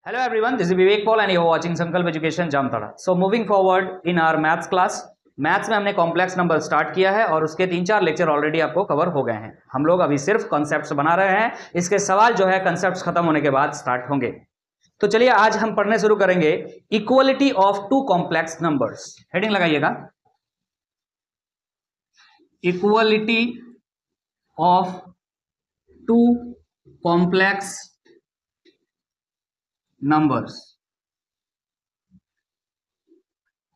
Hello everyone, this is Vivek Paul and you are watching Sankalp Education Jamtara. So moving forward in our maths class, maths में हमने complex number start किया है और उसके 3-4 lecture already आपको cover हो गए हैं. हम लोग अभी सिर्फ कॉन्सेप्ट्स बना रहे हैं. इसके सवाल जो है कॉन्सेप्ट्स खत्म होने के बाद स्टार्ट होंगे. तो चलिए आज हम पढ़ने शुरू करेंगे equality of two complex numbers. Heading लगाइएगा, equality of two complex numbers.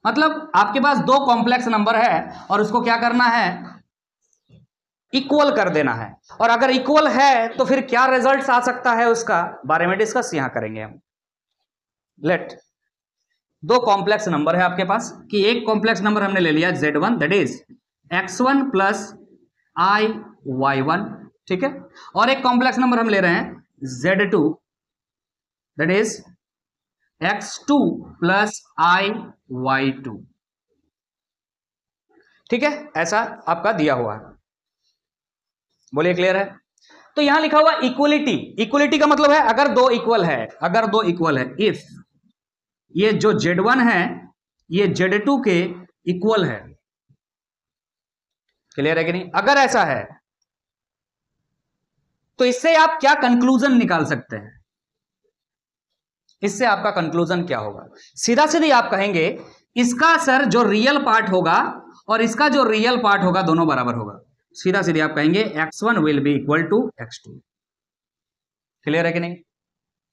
मतलब आपके पास दो कॉम्प्लेक्स नंबर है और उसको क्या करना है, इक्वल कर देना है. और अगर इक्वल है तो फिर क्या रिजल्ट आ सकता है उसका बारे में डिस्कस यहां करेंगे हम. लेट दो कॉम्प्लेक्स नंबर है आपके पास कि एक कॉम्प्लेक्स नंबर हमने ले लिया Z1 that is x1 plus y1, ठीक है. और एक कॉम्प्लेक्स नंबर हम ले रहे हैं Z2 that is x2 plus y2, ठीक है. ऐसा आपका दिया हुआ है. बोलिए क्लियर है. तो यहां लिखा हुआ इक्वलिटी. इक्वलिटी का मतलब है अगर दो इक्वल है, अगर दो इक्वल है. इफ ये जो Z1 है ये Z2 के इक्वल है. क्लियर है कि नहीं. अगर ऐसा है तो इससे आप क्या कंक्लूजन निकाल सकते हैं, इससे आपका कंक्लूजन क्या होगा. सीधा सीधी आप कहेंगे इसका सर जो रियल पार्ट होगा और इसका जो रियल पार्ट होगा दोनों बराबर होगा. सीधा सीधी आप कहेंगे x1 will be equal to x2. Clear है कि नहीं.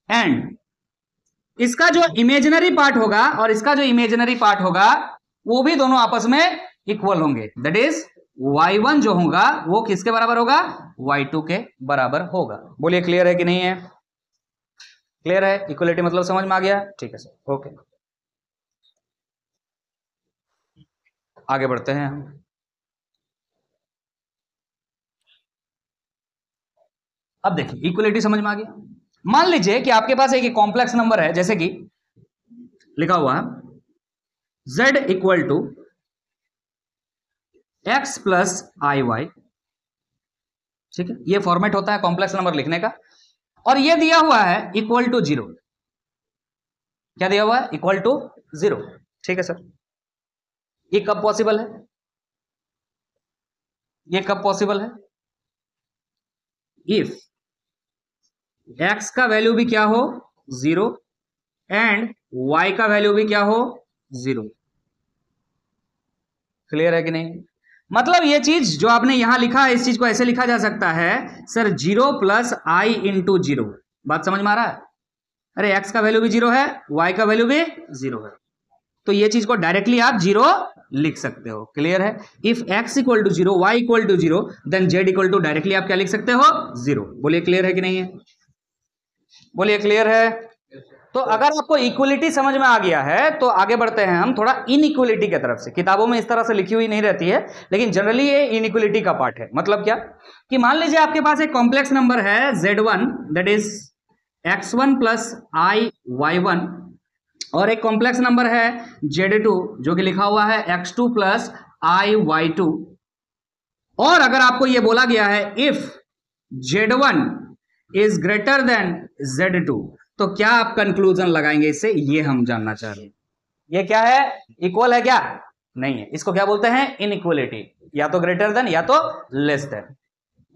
एंड इसका जो इमेजिनरी पार्ट होगा और इसका जो इमेजिनरी पार्ट होगा वो भी दोनों आपस में इक्वल होंगे. दैट इज y1 जो होगा वो किसके बराबर होगा, y2 के बराबर होगा. बोलिए क्लियर है कि नहीं है. क्लियर है. इक्वलिटी मतलब समझ में आ गया. ठीक है सर, ओके. आगे बढ़ते हैं हम. अब देखिए इक्वलिटी समझ में आ गया. मान लीजिए कि आपके पास एक कॉम्प्लेक्स नंबर है, जैसे कि लिखा हुआ है z equal to x plus i y, ठीक है. ये फॉर्मेट होता है कॉम्प्लेक्स नंबर लिखने का. और ये दिया हुआ है इक्वल टू 0. क्या दिया हुआ है, इक्वल टू 0, ठीक है सर. ये कब पॉसिबल है, ये कब पॉसिबल है, इफ x का वैल्यू भी क्या हो 0 एंड y का वैल्यू भी क्या हो 0. क्लियर है कि नहीं. मतलब ये चीज जो आपने यहां लिखा है इस चीज को ऐसे लिखा जा सकता है सर 0 प्लस आई इंटू 0. बात समझ में आ रहा है. अरे x का वैल्यू भी 0 है, y का वैल्यू भी 0 है, तो ये चीज को डायरेक्टली आप 0 लिख सकते हो. क्लियर है. If x equal to 0 y equal to 0 then z equal to directly आप क्या लिख सकते हो 0. बोलिए क्लियर है कि नहीं है. बोलिए क्लियर है. तो अगर आपको इक्वलिटी समझ में आ गया है तो आगे बढ़ते हैं हम थोड़ा इनइक्वलिटी की तरफ से. किताबों में इस तरह से लिखी हुई नहीं रहती है लेकिन जनरली ये इनइक्वलिटी का पार्ट है. मतलब क्या कि मान लीजिए आपके पास एक कॉम्प्लेक्स नंबर है Z1 that is x1 plus I y1 और एक कॉम्प्लेक्स नंबर है Z2 जो कि लिखा हुआ है x2 प्लस आई y2. और अगर आपको यह बोला गया है if Z1 is greater than Z2 तो क्या आप कंक्लूजन लगाएंगे इससे, ये हम जानना चाह रहे हैं. ये क्या है, इक्वल है क्या, नहीं है. इसको क्या बोलते हैं, इनइक्वलिटी. या तो ग्रेटर देन या तो लेस देन,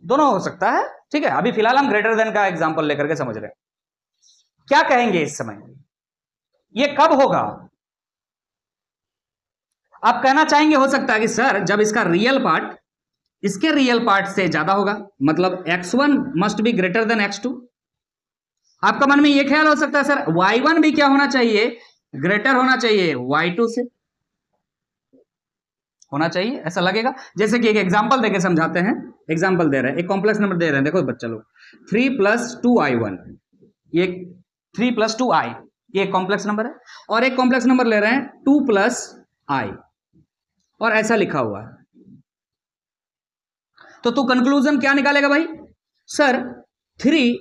दोनों हो सकता है. ठीक है. अभी फिलहाल हम ग्रेटर देन का एग्जांपल लेकर के समझ रहे हैं. क्या कहेंगे इस समय, ये कब होगा. आप कहना चाहेंगे हो सकता है कि सर जब इसका रियल पार्ट इसके रियल पार्ट से ज्यादा होगा, मतलब x1 must be greater than x2. आपका मन में यह ख्याल हो सकता है सर y1 भी क्या होना चाहिए, ग्रेटर होना चाहिए y2 से, होना चाहिए, ऐसा लगेगा. जैसे कि एक एग्जांपल देके समझाते हैं. एग्जांपल दे रहे हैं, एक कॉम्प्लेक्स नंबर दे रहे हैं. देखो बच्चा लोग 3 प्लस 2i1, ये 3 प्लस 2i ये कॉम्प्लेक्स नंबर है. और एक कॉम्प्लेक्स नंबर ले रहे हैं 2 प्लस आई और ऐसा लिखा हुआ है. तो तू कंक्लूजन क्या निकालेगा भाई, सर 3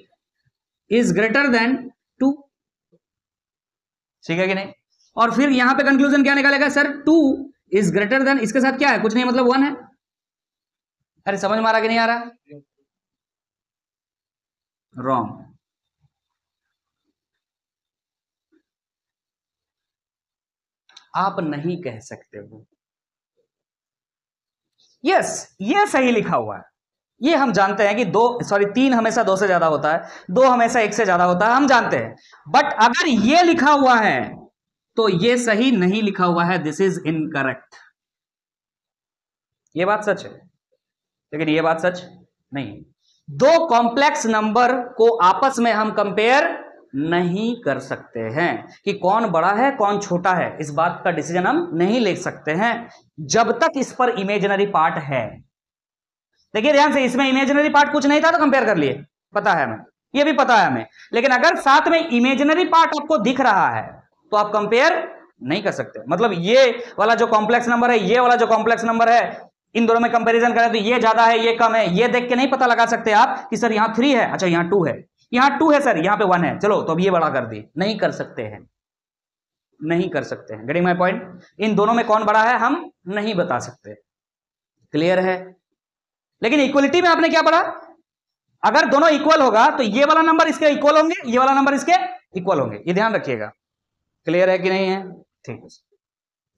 इज ग्रेटर देन 2, ठीक है कि नहीं. और फिर यहां पे कंक्लूजन क्या निकालेगा, सर 2 इज ग्रेटर देन, इसके साथ क्या है, कुछ नहीं, मतलब 1 है. अरे समझ में आ रहा कि नहीं आ रहा. रॉन्ग. आप नहीं कह सकते हो। यस, ये सही लिखा हुआ है। ये हम जानते हैं कि 3 हमेशा 2 से ज्यादा होता है, 2 हमेशा 1 से ज्यादा होता है, हम जानते हैं। बट अगर ये लिखा हुआ है तो ये सही नहीं लिखा हुआ है, दिस इज इनकरेक्ट। ये बात सच है, लेकिन ये बात सच नहीं। 2 कॉम्प्लेक्स नंबर को आपस में हम कंपेयर नहीं कर सकते हैं कि कौन बड़ा है कौन छोटा है, इस बात का डिसीजन हम नहीं ले सकते हैं जब तक इस पर इमेजिनरी पार्ट है। देखिए ध्यान से, इसमें इमेजिनरी पार्ट कुछ नहीं था तो कंपेयर कर लिए, पता है हमें, ये भी पता है हमें, लेकिन अगर साथ में इमेजिनरी पार्ट आपको दिख रहा है तो आप कंपेयर नहीं कर सकते। मतलब ये वाला जो कॉम्प्लेक्स नंबर है, ये वाला जो कॉम्प्लेक्स नंबर है, इन दोनों में कंपैरिजन करें तो ये ज्यादा है ये कम है, ये देख के नहीं पता लगा सकते आप कि सर यहां 3 है, अच्छा यहां 2 है, यहां 2 है सर यहां पे 1 है, चलो तो अब ये बड़ा कर दी। नहीं कर सकते हैं, नहीं कर सकते हैं। Getting my point? इन दोनों में कौन बड़ा है हम नहीं बता सकते। क्लियर है? लेकिन इक्वलिटी में आपने क्या पढ़ा? अगर दोनों इक्वल होगा तो ये वाला नंबर इसके इक्वल होंगे, ये वाला नंबर इसके इक्वल होंगे, ये ध्यान रखिएगा। क्लियर है कि नहीं है? ठीक है,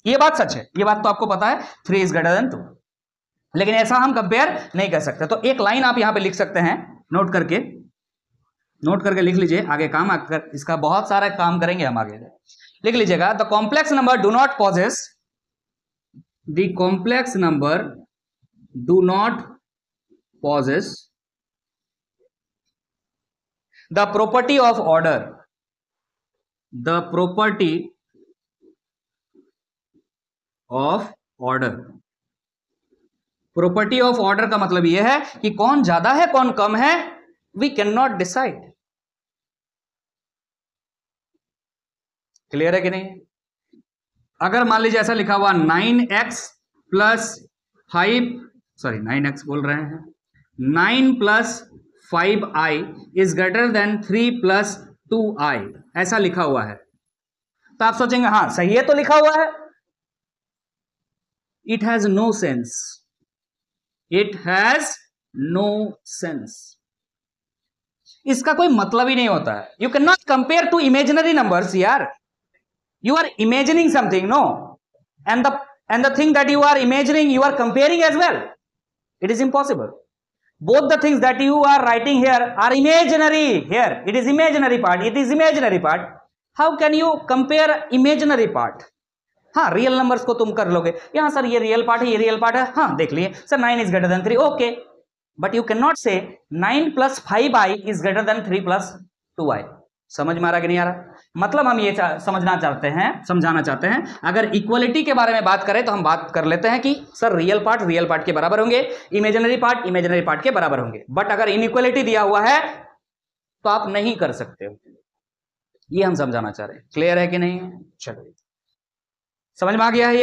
ये बात सच है, ये बात तो आपको पता है 3 इज ग्रेटर देन 2, लेकिन ऐसा हम कंपेयर नहीं कर सकते। तो एक लाइन आप यहां पे लिख सकते हैं, नोट करके लिख लीजिए, आगे काम इसका बहुत सारा काम करेंगे हम आगे। लिख लीजिएगा, the complex number do not possess, the complex number do not possess the property of order, the property of order। property of order का मतलब यह है कि कौन ज्यादा है कौन कम है, we cannot decide। क्लियर है कि नहीं? अगर मान लीजिए ऐसा लिखा हुआ 9x प्लस 5, सॉरी 9x बोल रहे हैं, 9 plus 5i is greater than 3 plus 2i, ऐसा लिखा हुआ है, तो आप सोचेंगे हाँ सही है तो लिखा हुआ है। It has no sense, it has no sense, इसका कोई मतलब ही नहीं होता है। You can not compare two imaginary numbers यार, you are imagining something, no, and the thing that you are imagining you are comparing as well, it is impossible। both the things that you are writing here are imaginary, here it is imaginary part, it is imaginary part, how can you compare imaginary part? हाँ real numbers को तुम कर लोगे, यहां sir ये real part है ये real part है, हाँ देख लिए sir 9 is greater than 3, okay, but you can not से 9 plus 5i is greater than 3 plus 2i। समझ में आ रहा कि नहीं आ रहा? मतलब हम ये समझाना चाहते हैं, अगर इक्वलिटी के बारे में बात करें तो हम बात कर लेते हैं कि सर रियल पार्ट के बराबर होंगे, इमेजिनरी पार्ट के बराबर होंगे, बट अगर इनइक्वलिटी दिया हुआ है तो आप नहीं कर सकते हो, ये हम समझाना चाह रहे हैं। क्लियर है कि नहीं है? चलो समझ में आ गया है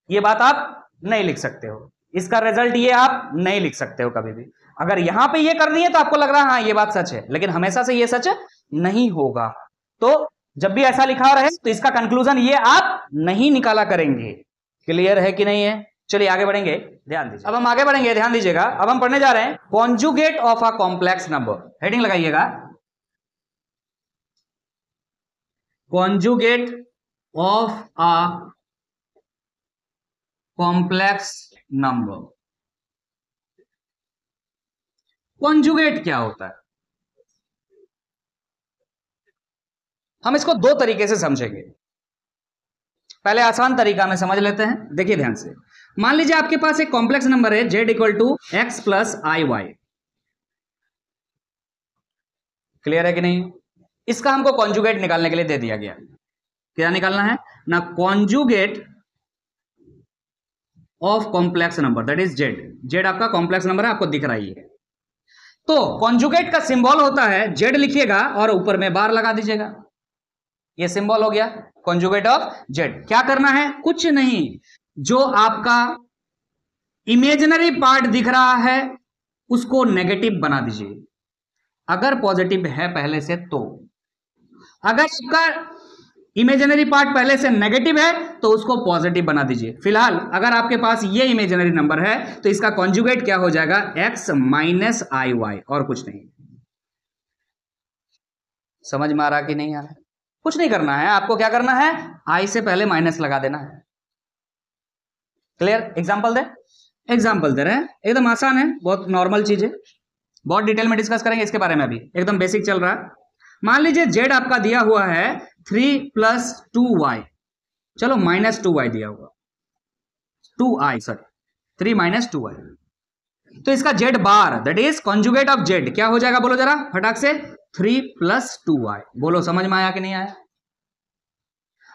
ये बात आप नहीं लिख सकते हो, इसका रिजल्ट ये आप नहीं लिख सकते हो कभी भी। अगर यहां पे ये करनी है तो आपको लग रहा है हाँ ये बात सच है, लेकिन हमेशा से ये सच नहीं होगा। तो जब भी ऐसा लिखा रहे तो इसका कंक्लूजन ये आप नहीं निकाला करेंगे। क्लियर है कि नहीं है? चलिए आगे बढ़ेंगे, ध्यान दीजिए। अब हम आगे बढ़ेंगे, ध्यान दीजिएगा। अब हम पढ़ने जा रहे हैं conjugate of a complex number. Heading लगाइएगा, conjugate of a complex number. Conjugate क्या होता है? हम इसको 2 तरीके से समझेंगे। पहले आसान तरीका में समझ लेते हैं, देखिए ध्यान से। मान लीजिए आपके पास एक कॉम्प्लेक्स नंबर है z equal to x plus i y. Clear है कि नहीं? इसका हमको कॉन्जुगेट निकालने के लिए दे दिया गया। क्या निकालना है ना? Conjugate of complex number, that is z आपका कॉम्प्लेक्स नंबर है, आपको दिख रहा है। तो कॉन्जुगेट का सिंबल होता है z लिखिएगा और ऊपर में बार लगा दीजिएगा, ये सिंबल हो गया कॉन्जुगेट ऑफ z। क्या करना है? कुछ नहीं, जो आपका इमेजिनरी पार्ट दिख रहा है उसको नेगेटिव बना दीजिए, अगर पॉजिटिव है पहले से तो। अगर आपका इमेजिनरी पार्ट पहले से नेगेटिव है तो उसको पॉजिटिव बना दीजिए। फिलहाल अगर आपके पास ये इमेजिनरी नंबर है तो इसका कॉन्जुगेट क्या हो जाएगा? x माइनस आई वाई, और कुछ नहीं। समझ में आ रहा कि नहीं आ रहा? कुछ नहीं करना है आपको, क्या करना है, आई से पहले माइनस लगा देना है। क्लियर? एग्जाम्पल दे, एग्जाम्पल दे रहे हैं, एकदम आसान है, बहुत नॉर्मल चीज है, बहुत डिटेल में डिस्कस करेंगे इसके बारे में, अभी एकदम बेसिक चल रहा है। मान लीजिए जेड आपका दिया हुआ है 3 + 2y, चलो -2y दिया हुआ, 2i सॉरी 3 - 2y, तो इसका Z bar that is conjugate of Z क्या हो जाएगा, बोलो जरा फटाक से, 3 + 2y। बोलो समझ में आया कि नहीं आया?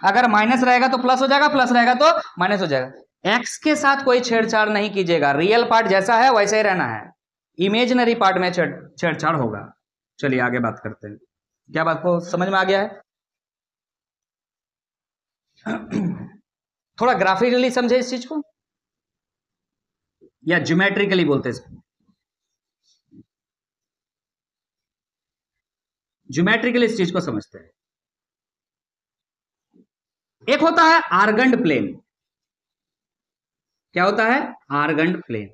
अगर माइनस रहेगा तो प्लस हो जाएगा, प्लस रहेगा तो माइनस हो जाएगा। एक्स के साथ कोई छेड़छाड़ नहीं कीजिएगा, रियल पार्ट जैसा है वैसे ही रहना है, इमेजिनरी पार्ट में छेड़छाड़ होगा। चलिए आगे बात करते हैं, क्या बात को समझ में आ गया है? थोड़ा ग्राफिकली समझे इस चीज को, या ज्योमेट्रिकली बोलते हैं इसको, ज्योमेट्रिकली इस चीज को समझते हैं। एक होता है आर्गंड प्लेन, क्या होता है, आर्गंड प्लेन।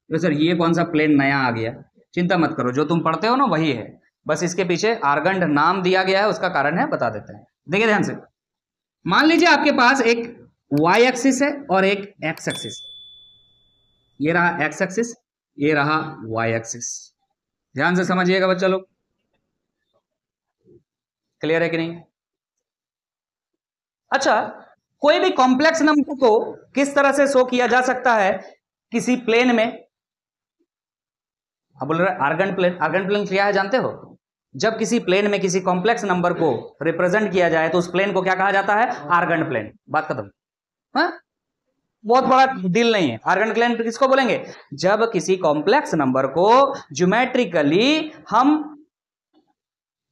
तो सर ये कौन सा प्लेन नया आ गया, चिंता मत करो, जो तुम पढ़ते हो ना वही है, बस इसके पीछे आर्गंड नाम दिया गया है, उसका कारण है, बता देते हैं। देखिए ध्यान से, मान लीजिए आपके पास एक y एक्सिस है और एक x एक्सिस, ये रहा x एक्सिस, ये रहा y एक्सिस। ध्यान से समझिएगा बच्चा लोग, क्लियर है कि नहीं? अच्छा, कोई भी कॉम्प्लेक्स नंबर को किस तरह से शो किया जा सकता है किसी प्लेन में? अब बोल रहे आर्गन प्लेन, आर्गन प्लेन क्या है जानते हो? जब किसी प्लेन में किसी कॉम्प्लेक्स नंबर को रिप्रेजेंट किया जाए तो उस प्लेन को क्या कहा जाता है, आर्गन प्लेन। बात खत्म। हाँ, बहुत बड़ा डील नहीं है। आर्गन प्लेन किसको बोलेंगे? जब किसी कॉम्प्लेक्स नंबर को ज्योमेट्रिकली हम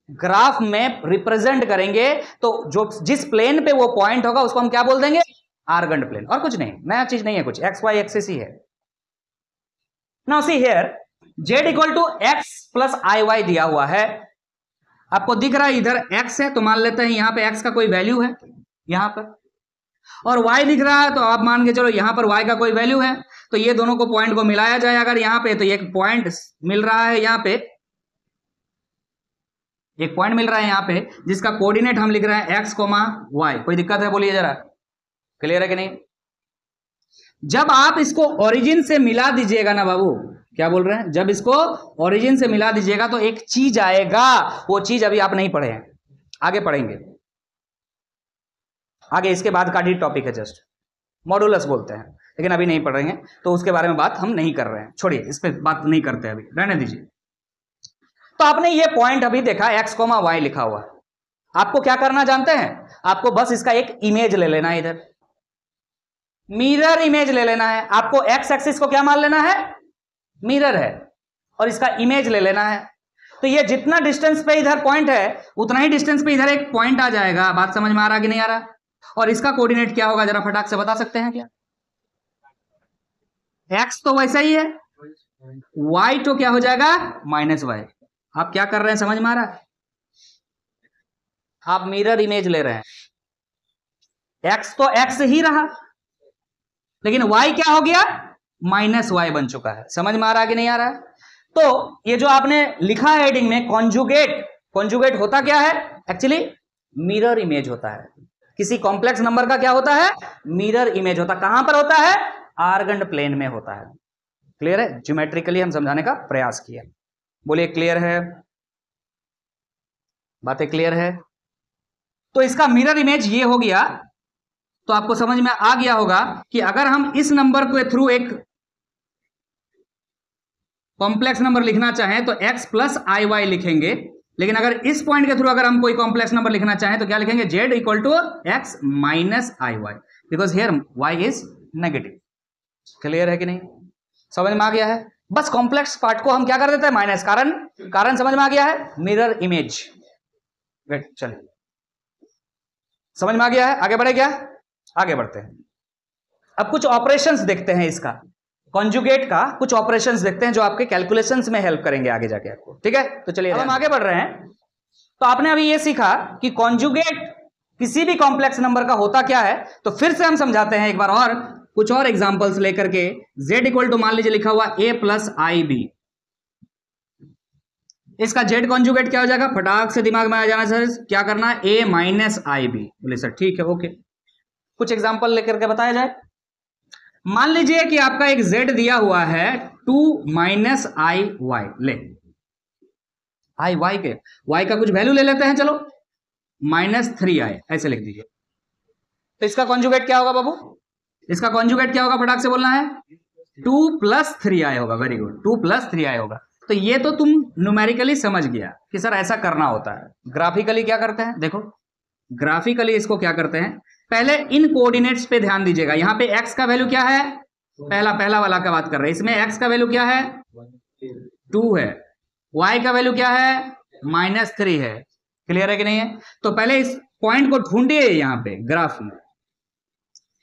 ग्राफ में रिप्रेजेंट करेंगे तो जो जिस प्लेन पे वो पॉइंट होगा उसको हम क्या बोल देंगे, आर्गन प्लेन। और कुछ नहीं, नया चीज नहीं है कुछ, एक्स वाई एक्सिस ही है। Now see here, z = x + iy दिया हुआ है, आपको दिख रहा है इधर x है तो मान लेते हैं यहां पे x का कोई वैल्यू है यहां पर, और y दिख रहा है तो आप मान के चलो यहां पर y का कोई वैल्यू है, तो ये दोनों को पॉइंट को मिलाया जाए अगर यहां पे, तो एक पॉइंट मिल रहा है यहां पे, एक पॉइंट मिल रहा है यहां पे जिसका कोऑर्डिनेट हम लिख रहे हैं x, y। कोई दिक्कत है बोलिए जरा, क्लियर है कि नहीं? जब आप इसको ओरिजिन से मिला दीजिएगा ना बाबू, क्या बोल रहे हैं, जब इसको ओरिजिन से मिला दीजिएगा तो एक चीज आएगा, वो चीज अभी आप नहीं पढ़े हैं, आगे पढ़ेंगे, आगे इसके बाद का ही टॉपिक है, जस्ट मॉडुलस बोलते हैं, लेकिन अभी नहीं पढ़ेंगे तो उसके बारे में बात हम नहीं कर रहे हैं, छोड़िए इस पे बात नहीं करते अभी, रहने दीजिए। तो आपने ये पॉइंट अभी देखा x, y लिखा हुआ, आपको क्या करना जानते हैं? आपको बस इसका एक इमेज ले लेना है, इधर मिरर इमेज ले लेना है। आपको x एक्सिस को क्या मान लेना है, मिरर है, और इसका इमेज ले लेना है। तो ये जितना डिस्टेंस पे इधर पॉइंट है उतना ही डिस्टेंस पे इधर एक पॉइंट आ जाएगा। बात समझ में आ रहा कि नहीं आ रहा? और इसका कोऑर्डिनेट क्या होगा जरा फटाक से बता सकते हैं क्या? x तो वैसा ही है, y तो क्या हो जाएगा, -y। आप क्या कर रहे हैं समझ में आ रहा है? आप मिरर इमेज ले रहे हैं, x तो x ही रहा, लेकिन y क्या हो गया, -y बन चुका है। समझ में आ रहा है कि नहीं आ रहा है? तो ये जो आपने लिखा है हेडिंग में कॉन्जुगेट, कॉन्जुगेट होता क्या है? एक्चुअली मिरर इमेज होता है। किसी कॉम्प्लेक्स नंबर का क्या होता है, मिरर इमेज होता है। कहां पर होता है? आर्गन प्लेन में होता है। क्लियर है? ज्योमेट्रिकली हम समझाने का प्रयास किया, बोलिए क्लियर है? बातें क्लियर है? तो इसका मिरर इमेज ये हो गया, तो आपको समझ में आ गया होगा कि अगर हम इस नंबर के थ्रू एक कॉम्प्लेक्स नंबर लिखना चाहें तो x + iy लिखेंगे, लेकिन अगर इस पॉइंट के थ्रू अगर हम कोई कॉम्प्लेक्स नंबर लिखना चाहें तो क्या लिखेंगे, z = x - iy, because here y is negative. Clear है कि नहीं? समझ में आ गया है? बस कॉम्प्लेक्स पार्ट को हम क्या कर देते हैं, माइनस। कारण समझ में आ गया है, मिरर इमेज। वेट, चलिए समझ में आ गया है, आगे बढ़े क्या? आगे बढ़ते हैं। अब कुछ ऑपरेशंस देखते हैं, इसका कॉन्जुगेट का कुछ ऑपरेशंस देखते हैं जो आपके कैलकुलेशंस में हेल्प करेंगे आगे जाके आपको। ठीक है, तो चलिए हम आगे बढ़ रहे हैं। तो आपने अभी ये सीखा कि कॉन्जुगेट किसी भी कॉम्प्लेक्स नंबर का होता क्या है, तो फिर से हम समझाते हैं एक बार और, कुछ और एग्जांपल्स लेकर के। z = मान लीजिए लिखा हुआ a + ib, इसका जेड कॉन्जुगेट क्या हो जाएगा, फटाक से दिमाग में आ जाना सर, क्या करना है, ए माइनस आई बी। बोले सर ठीक है, ओके। कुछ एग्जांपल लेकर के बताया जाए। मान लीजिए कि आपका एक जेड दिया हुआ है 2 माइनस आई वाई, ले आई वाई के वाई का कुछ वैल्यू ले लेते हैं, चलो -3i ऐसे लिख दीजिए। तो इसका कॉन्जुगेट क्या होगा बाबू, इसका कॉन्जुगेट क्या होगा, फटाक से बोलना है, 2 + 3i होगा। वेरी गुड, 2 + 3i होगा। तो ये तो तुम न्यूमेरिकली समझ गया कि सर ऐसा करना होता है। ग्राफिकली क्या करते हैं, देखो ग्राफिकली इसको क्या करते हैं, पहले इन कोऑर्डिनेट्स पे ध्यान दीजिएगा। यहाँ पे x का वैल्यू क्या है, पहला वाला का बात कर रहे हैं, इसमें x का वैल्यू क्या है, 2 है, y का वैल्यू क्या है, -3 है। क्लियर है कि नहीं है? तो पहले इस पॉइंट को ढूंढिए यहाँ पे ग्राफ में।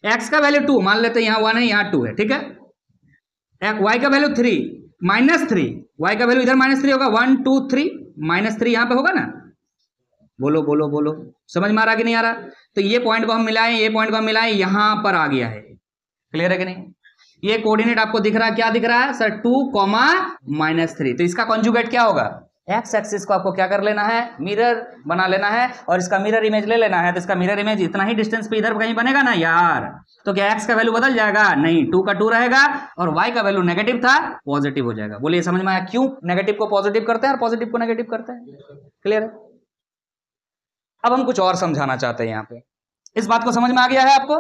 x का वैल्यू 2 मान लेते हैं, यहाँ 1 है, यहाँ 2 है, ठीक है। y का वैल्यू 3 -3, y का वैल्यू इधर -3 होगा, 1 2 3 -3 यहाँ पे होगा ना। बोलो बोलो बोलो, समझ में आ रहा कि नहीं आ रहा? तो ये पॉइंट को हम मिलाएं, ये पॉइंट को हम मिलाएं, यहां पर आ गया है। क्लियर है कि नहीं? ये कोऑर्डिनेट आपको दिख रहा है, क्या दिख रहा है सर, 2, -3। तो इसका कॉन्जुगेट क्या होगा, एक्स एक्सिस को आपको क्या कर लेना है, मिरर बना लेना है और इसका मिरर इमेज ले लेना है। तो इसका मिरर इमेज इतना ही डिस्टेंस पे इधर कहीं बनेगा ना यार, तो क्या एक्स का वैल्यू बदल जाएगा, नहीं, 2 का 2 रहेगा और वाई का वैल्यू नेगेटिव था, पॉजिटिव हो जाएगा। बोलिए समझ में आया क्यों नेगेटिव को पॉजिटिव करते हैं और पॉजिटिव को नेगेटिव करते हैं? क्लियर है? अब हम कुछ और समझाना चाहते हैं यहाँ पे। इस बात को समझ में आ गया है आपको?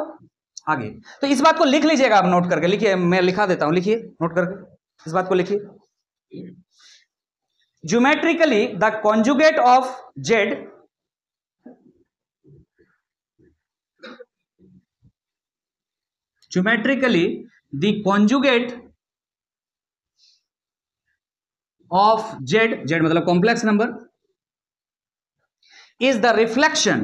आगे तो इस बात को लिख लीजिएगा आप, नोट करके लिखिए, मैं लिखा देता हूं, लिखिए नोट करके इस बात को लिखिए। Geometrically the conjugate of Z geometrically the conjugate of Z, Z मतलब complex number, is the reflection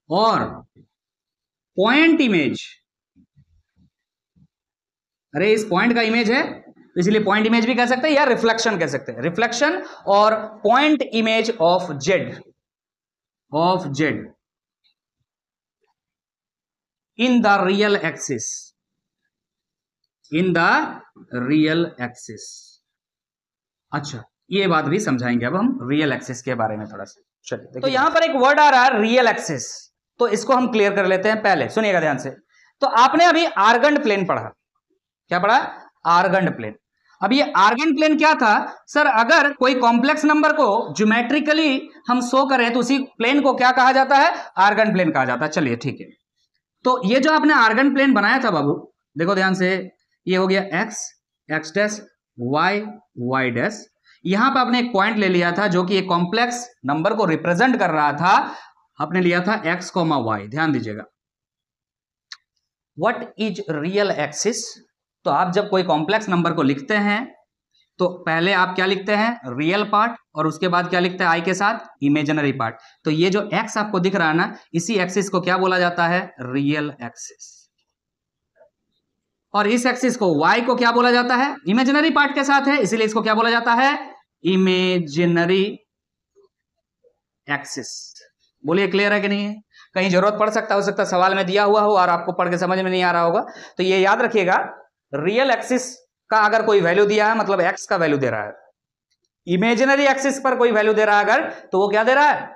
or point image। अरे इस पॉइंट का इमेज है, इसलिए पॉइंट इमेज भी कह सकते हैं या रिफ्लेक्शन कह सकते हैं, रिफ्लेक्शन और point image of Z in the real axis. अच्छा, ये बात भी समझाएंगे अब हम रियल एक्सिस के बारे में थोड़ा सा। चलिए, तो यहां पर एक वर्ड आ रहा है रियल एक्सिस, तो इसको हम क्लियर कर लेते हैं। पहले सुनिएगा ध्यान से। तो आपने अभी आर्गन प्लेन पढ़ा, क्या पढ़ा, आर्गन प्लेन। अब ये आर्गन प्लेन क्या था सर, अगर कोई कॉम्प्लेक्स नंबर को ज्योमेट्रिकली हम शो करें तो उसी प्लेन को क्या कहा जाता है, आर्गन प्लेन कहा जाता है। चलिए ठीक है, तो ये जो आपने आर्गन प्लेन बनाया था बाबू, देखो ध्यान से, ये हो गया x डैश y डैश। यहां पर आपने एक पॉइंट ले लिया था जो कि एक कॉम्प्लेक्स नंबर को रिप्रेजेंट कर रहा था, आपने लिया था x, y। ध्यान दीजिएगा, व्हाट इज रियल एक्सिस। तो आप जब कोई कॉम्प्लेक्स नंबर को लिखते हैं तो पहले आप क्या लिखते हैं, रियल पार्ट, और उसके बाद क्या लिखते हैं, i के साथ इमेजिनरी पार्ट। तो ये जो x आपको दिख रहा है ना, इसी एक्सिस को क्या बोला जाता है, रियल एक्सिस। और इस एक्सिस को y को क्या बोला जाता है, इमेजिनरी पार्ट के साथ है, इसीलिए इसको क्या बोला जाता है, इमेजिनरी एक्सिस। बोलिए क्लियर है कि नहीं है? कहीं जरूरत पड़ सकता, हो सकता सवाल में दिया हुआ हो और आपको पढ़ के समझ में नहीं आ रहा होगा, तो ये याद रखिएगा, रियल एक्सिस का अगर कोई वैल्यू दिया है मतलब x का वैल्यू दे रहा है, इमेजिनरी एक्सिस पर कोई वैल्यू दे रहा है अगर, तो वो क्या दे रहा है,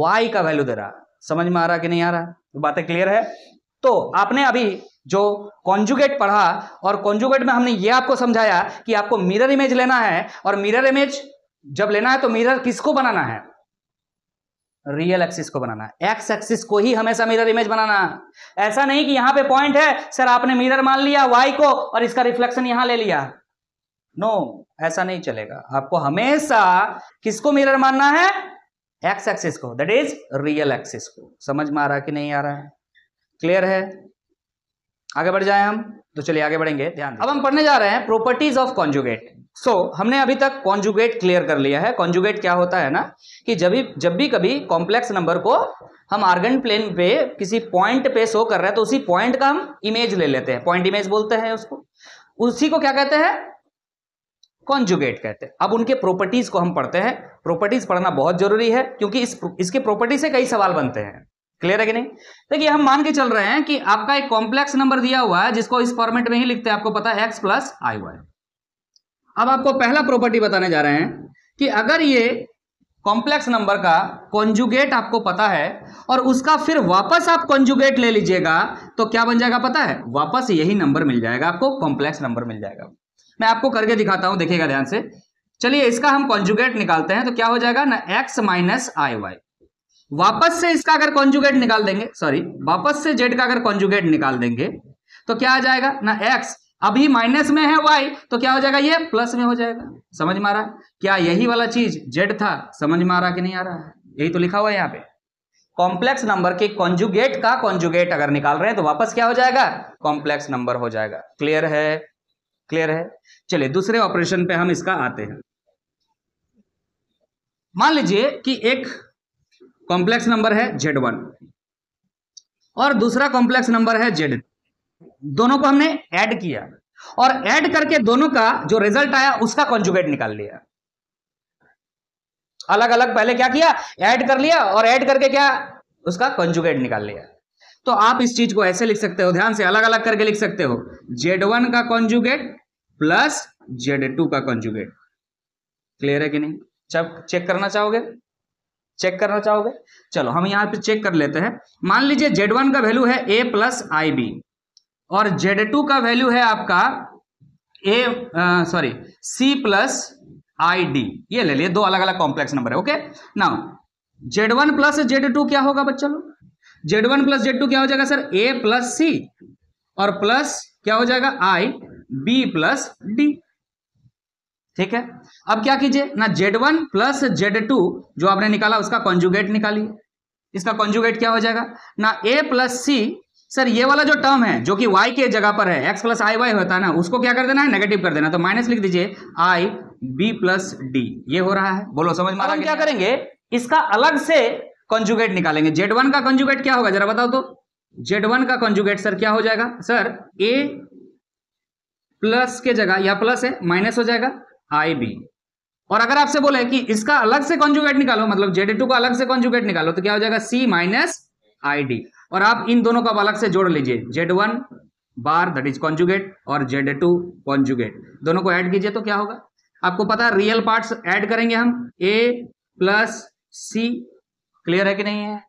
y का वैल्यू दे रहा है। समझ में आ रहा कि नहीं आ रहा? तो बातें क्लियर है? तो आपने अभी जो कॉन्जुगेट पढ़ा, और कॉन्जुगेट में हमने ये आपको समझाया कि आपको मिरर इमेज लेना है, और मिरर इमेज जब लेना है तो मिरर किसको बनाना है, रियल एक्सिस को बनाना है। एक्स एक्सिस को ही हमेशा मिरर इमेज बनाना है। ऐसा नहीं कि यहां पे पॉइंट है सर, आपने मिरर मान लिया वाई को और इसका रिफ्लेक्शन यहां ले लिया, नो, ऐसा नहीं चलेगा। आपको हमेशा किसको मिरर मानना है, एक्स एक्सिस को, दैट इज रियल एक्सिस को। समझ में आ रहा कि नहीं आ रहा है? क्लियर है? आगे बढ़ जाए हम, तो चलिए आगे बढ़ेंगे। ध्यान, अब हम पढ़ने जा रहे हैं प्रॉपर्टीज ऑफ कॉन्जुगेट। हमने अभी तक कॉन्जुगेट क्लियर कर लिया है। कॉन्जुगेट क्या होता है ना, कि जब भी कभी कॉम्प्लेक्स नंबर को हम आर्गन प्लेन पे किसी पॉइंट पे शो कर रहे हैं तो उसी पॉइंट का हम इमेज ले लेते हैं, पॉइंट इमेज बोलते हैं उसको, उसी को क्या कहते हैं, कॉन्जुगेट कहते हैं। अब उनके प्रॉपर्टीज को हम पढ़ते हैं। प्रॉपर्टीज पढ़ना बहुत जरूरी है क्योंकि इसके प्रॉपर्टी से कई सवाल बनते हैं। क्लियर है कि नहीं? देखिए हम मान के चल रहे हैं कि आपका एक कॉम्प्लेक्स नंबर दिया हुआ है जिसको इस फॉर्मेट में ही लिखते हैं, आपको पता है x प्लस आई वाई। अब आपको पहला प्रॉपर्टी बताने जा रहे हैं कि अगर ये कॉम्प्लेक्स नंबर का कॉन्जुगेट आपको पता है और उसका फिर वापस आप कॉन्जुगेट ले लीजिएगा तो क्या बन जाएगा पता है? वापस यही नंबर मिल जाएगा आपको, कॉम्प्लेक्स नंबर मिल जाएगा। मैं आपको करके दिखाता हूं, देखिएगा ध्यान से। चलिए इसका हम कॉन्जुगेट निकालते हैं तो क्या हो जाएगा ना, x माइनस आई वाई। वापस से इसका अगर कॉन्जुगेट निकाल देंगे, सॉरी वापस से z का अगर कॉन्जुगेट निकाल देंगे तो क्या आ जाएगा ना, x अभी माइनस में है y तो क्या हो जाएगा, ये प्लस में हो जाएगा। समझ में आ रहा है? क्या यही वाला चीज z था? समझ में आ रहा कि नहीं आ रहा है? यही तो लिखा हुआ है यहाँ पे, कॉम्प्लेक्स नंबर के कॉन्जुगेट का कॉन्जुगेट अगर निकाल रहे हैं तो वापस क्या हो जाएगा, कॉम्प्लेक्स नंबर हो जाएगा। क्लियर है? क्लियर है? चलिए दूसरे ऑपरेशन पे हम इसका आते हैं। मान लीजिए कि एक कॉम्प्लेक्स नंबर है z1 और दूसरा कॉम्प्लेक्स नंबर है z, दोनों को हमने ऐड किया और ऐड करके दोनों का जो रिजल्ट आया उसका कॉन्जुगेट निकाल लिया। अलग अलग पहले क्या किया, ऐड कर लिया और ऐड करके क्या, उसका कॉन्जुगेट निकाल लिया। तो आप इस चीज को ऐसे लिख सकते हो, ध्यान से अलग अलग करके लिख सकते हो, z1 का कॉन्जुगेट प्लस z2 का कॉन्जुगेट। क्लियर है कि नहीं? जब चेक करना चाहोगे, चेक करना चाहोगे, चलो हम यहां पे चेक कर लेते हैं। मान लीजिए z1 का वैल्यू है a प्लस आई बी और z2 का वैल्यू है आपका c प्लस आई डी। ये ले लिए, दो अलग अलग कॉम्प्लेक्स नंबर है। Okay, now z1 plus z2 क्या होगा बच्चा लोग? z1 प्लस z2 क्या हो जाएगा सर, a प्लस सी और प्लस क्या हो जाएगा, आई b प्लस डी। ठीक है, अब क्या कीजिए ना, z1 प्लस z2 जो आपने निकाला उसका कॉन्जुगेट निकालिए। इसका कॉन्जुगेट क्या हो जाएगा ना, a प्लस सी। सर ये वाला जो टर्म है जो कि y के जगह पर है, x प्लस आई वाई होता है ना, उसको क्या कर देना है, नेगेटिव कर देना। तो माइनस लिख दीजिए i b प्लस डी। ये हो रहा है, बोलो समझ में आ रहा है? क्या करेंगे, इसका अलग से कॉन्जुगेट निकालेंगे। z1 का कॉन्जुगेट क्या होगा जरा बताओ तो? z1 का कॉन्जुगेट सर क्या हो जाएगा, सर a प्लस के जगह, यह प्लस है माइनस हो जाएगा आई बी। और अगर आपसे बोले कि इसका अलग से कॉन्जुगेट निकालो, मतलब z2 का अलग से कॉन्जुगेट निकालो, तो क्या हो जाएगा, c माइनस आई डी। और आप इन दोनों को अलग से जोड़ लीजिए, z1 bar that is conjugate और z2 कॉन्जुगेट, दोनों को ऐड कीजिए तो क्या होगा, आपको पता है रियल पार्ट्स ऐड करेंगे हम, a प्लस सी। क्लियर है कि नहीं है?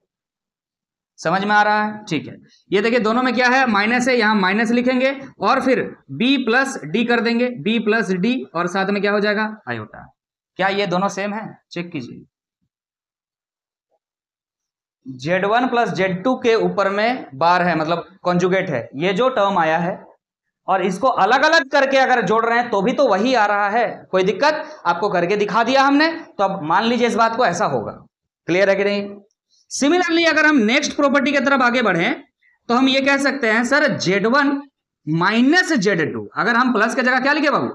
समझ में आ रहा है? ठीक है, ये देखिए दोनों में क्या है, माइनस है, यहां माइनस लिखेंगे और फिर b प्लस डी कर देंगे, b प्लस डी और साथ में क्या हो जाएगा, आयोटा। क्या ये दोनों सेम है? चेक कीजिए, z1 प्लस z2 के ऊपर में बार है, मतलब कॉन्जुगेट है, ये जो टर्म आया है, और इसको अलग अलग करके अगर जोड़ रहे हैं तो भी तो वही आ रहा है। कोई दिक्कत? आपको करके दिखा दिया हमने, तो अब मान लीजिए इस बात को ऐसा होगा। क्लियर है कि नहीं? सिमिलरली अगर हम नेक्स्ट प्रॉपर्टी की तरफ आगे बढ़े तो हम ये कह सकते हैं सर z1 माइनस z2, अगर हम प्लस की जगह क्या लिखे बाबू,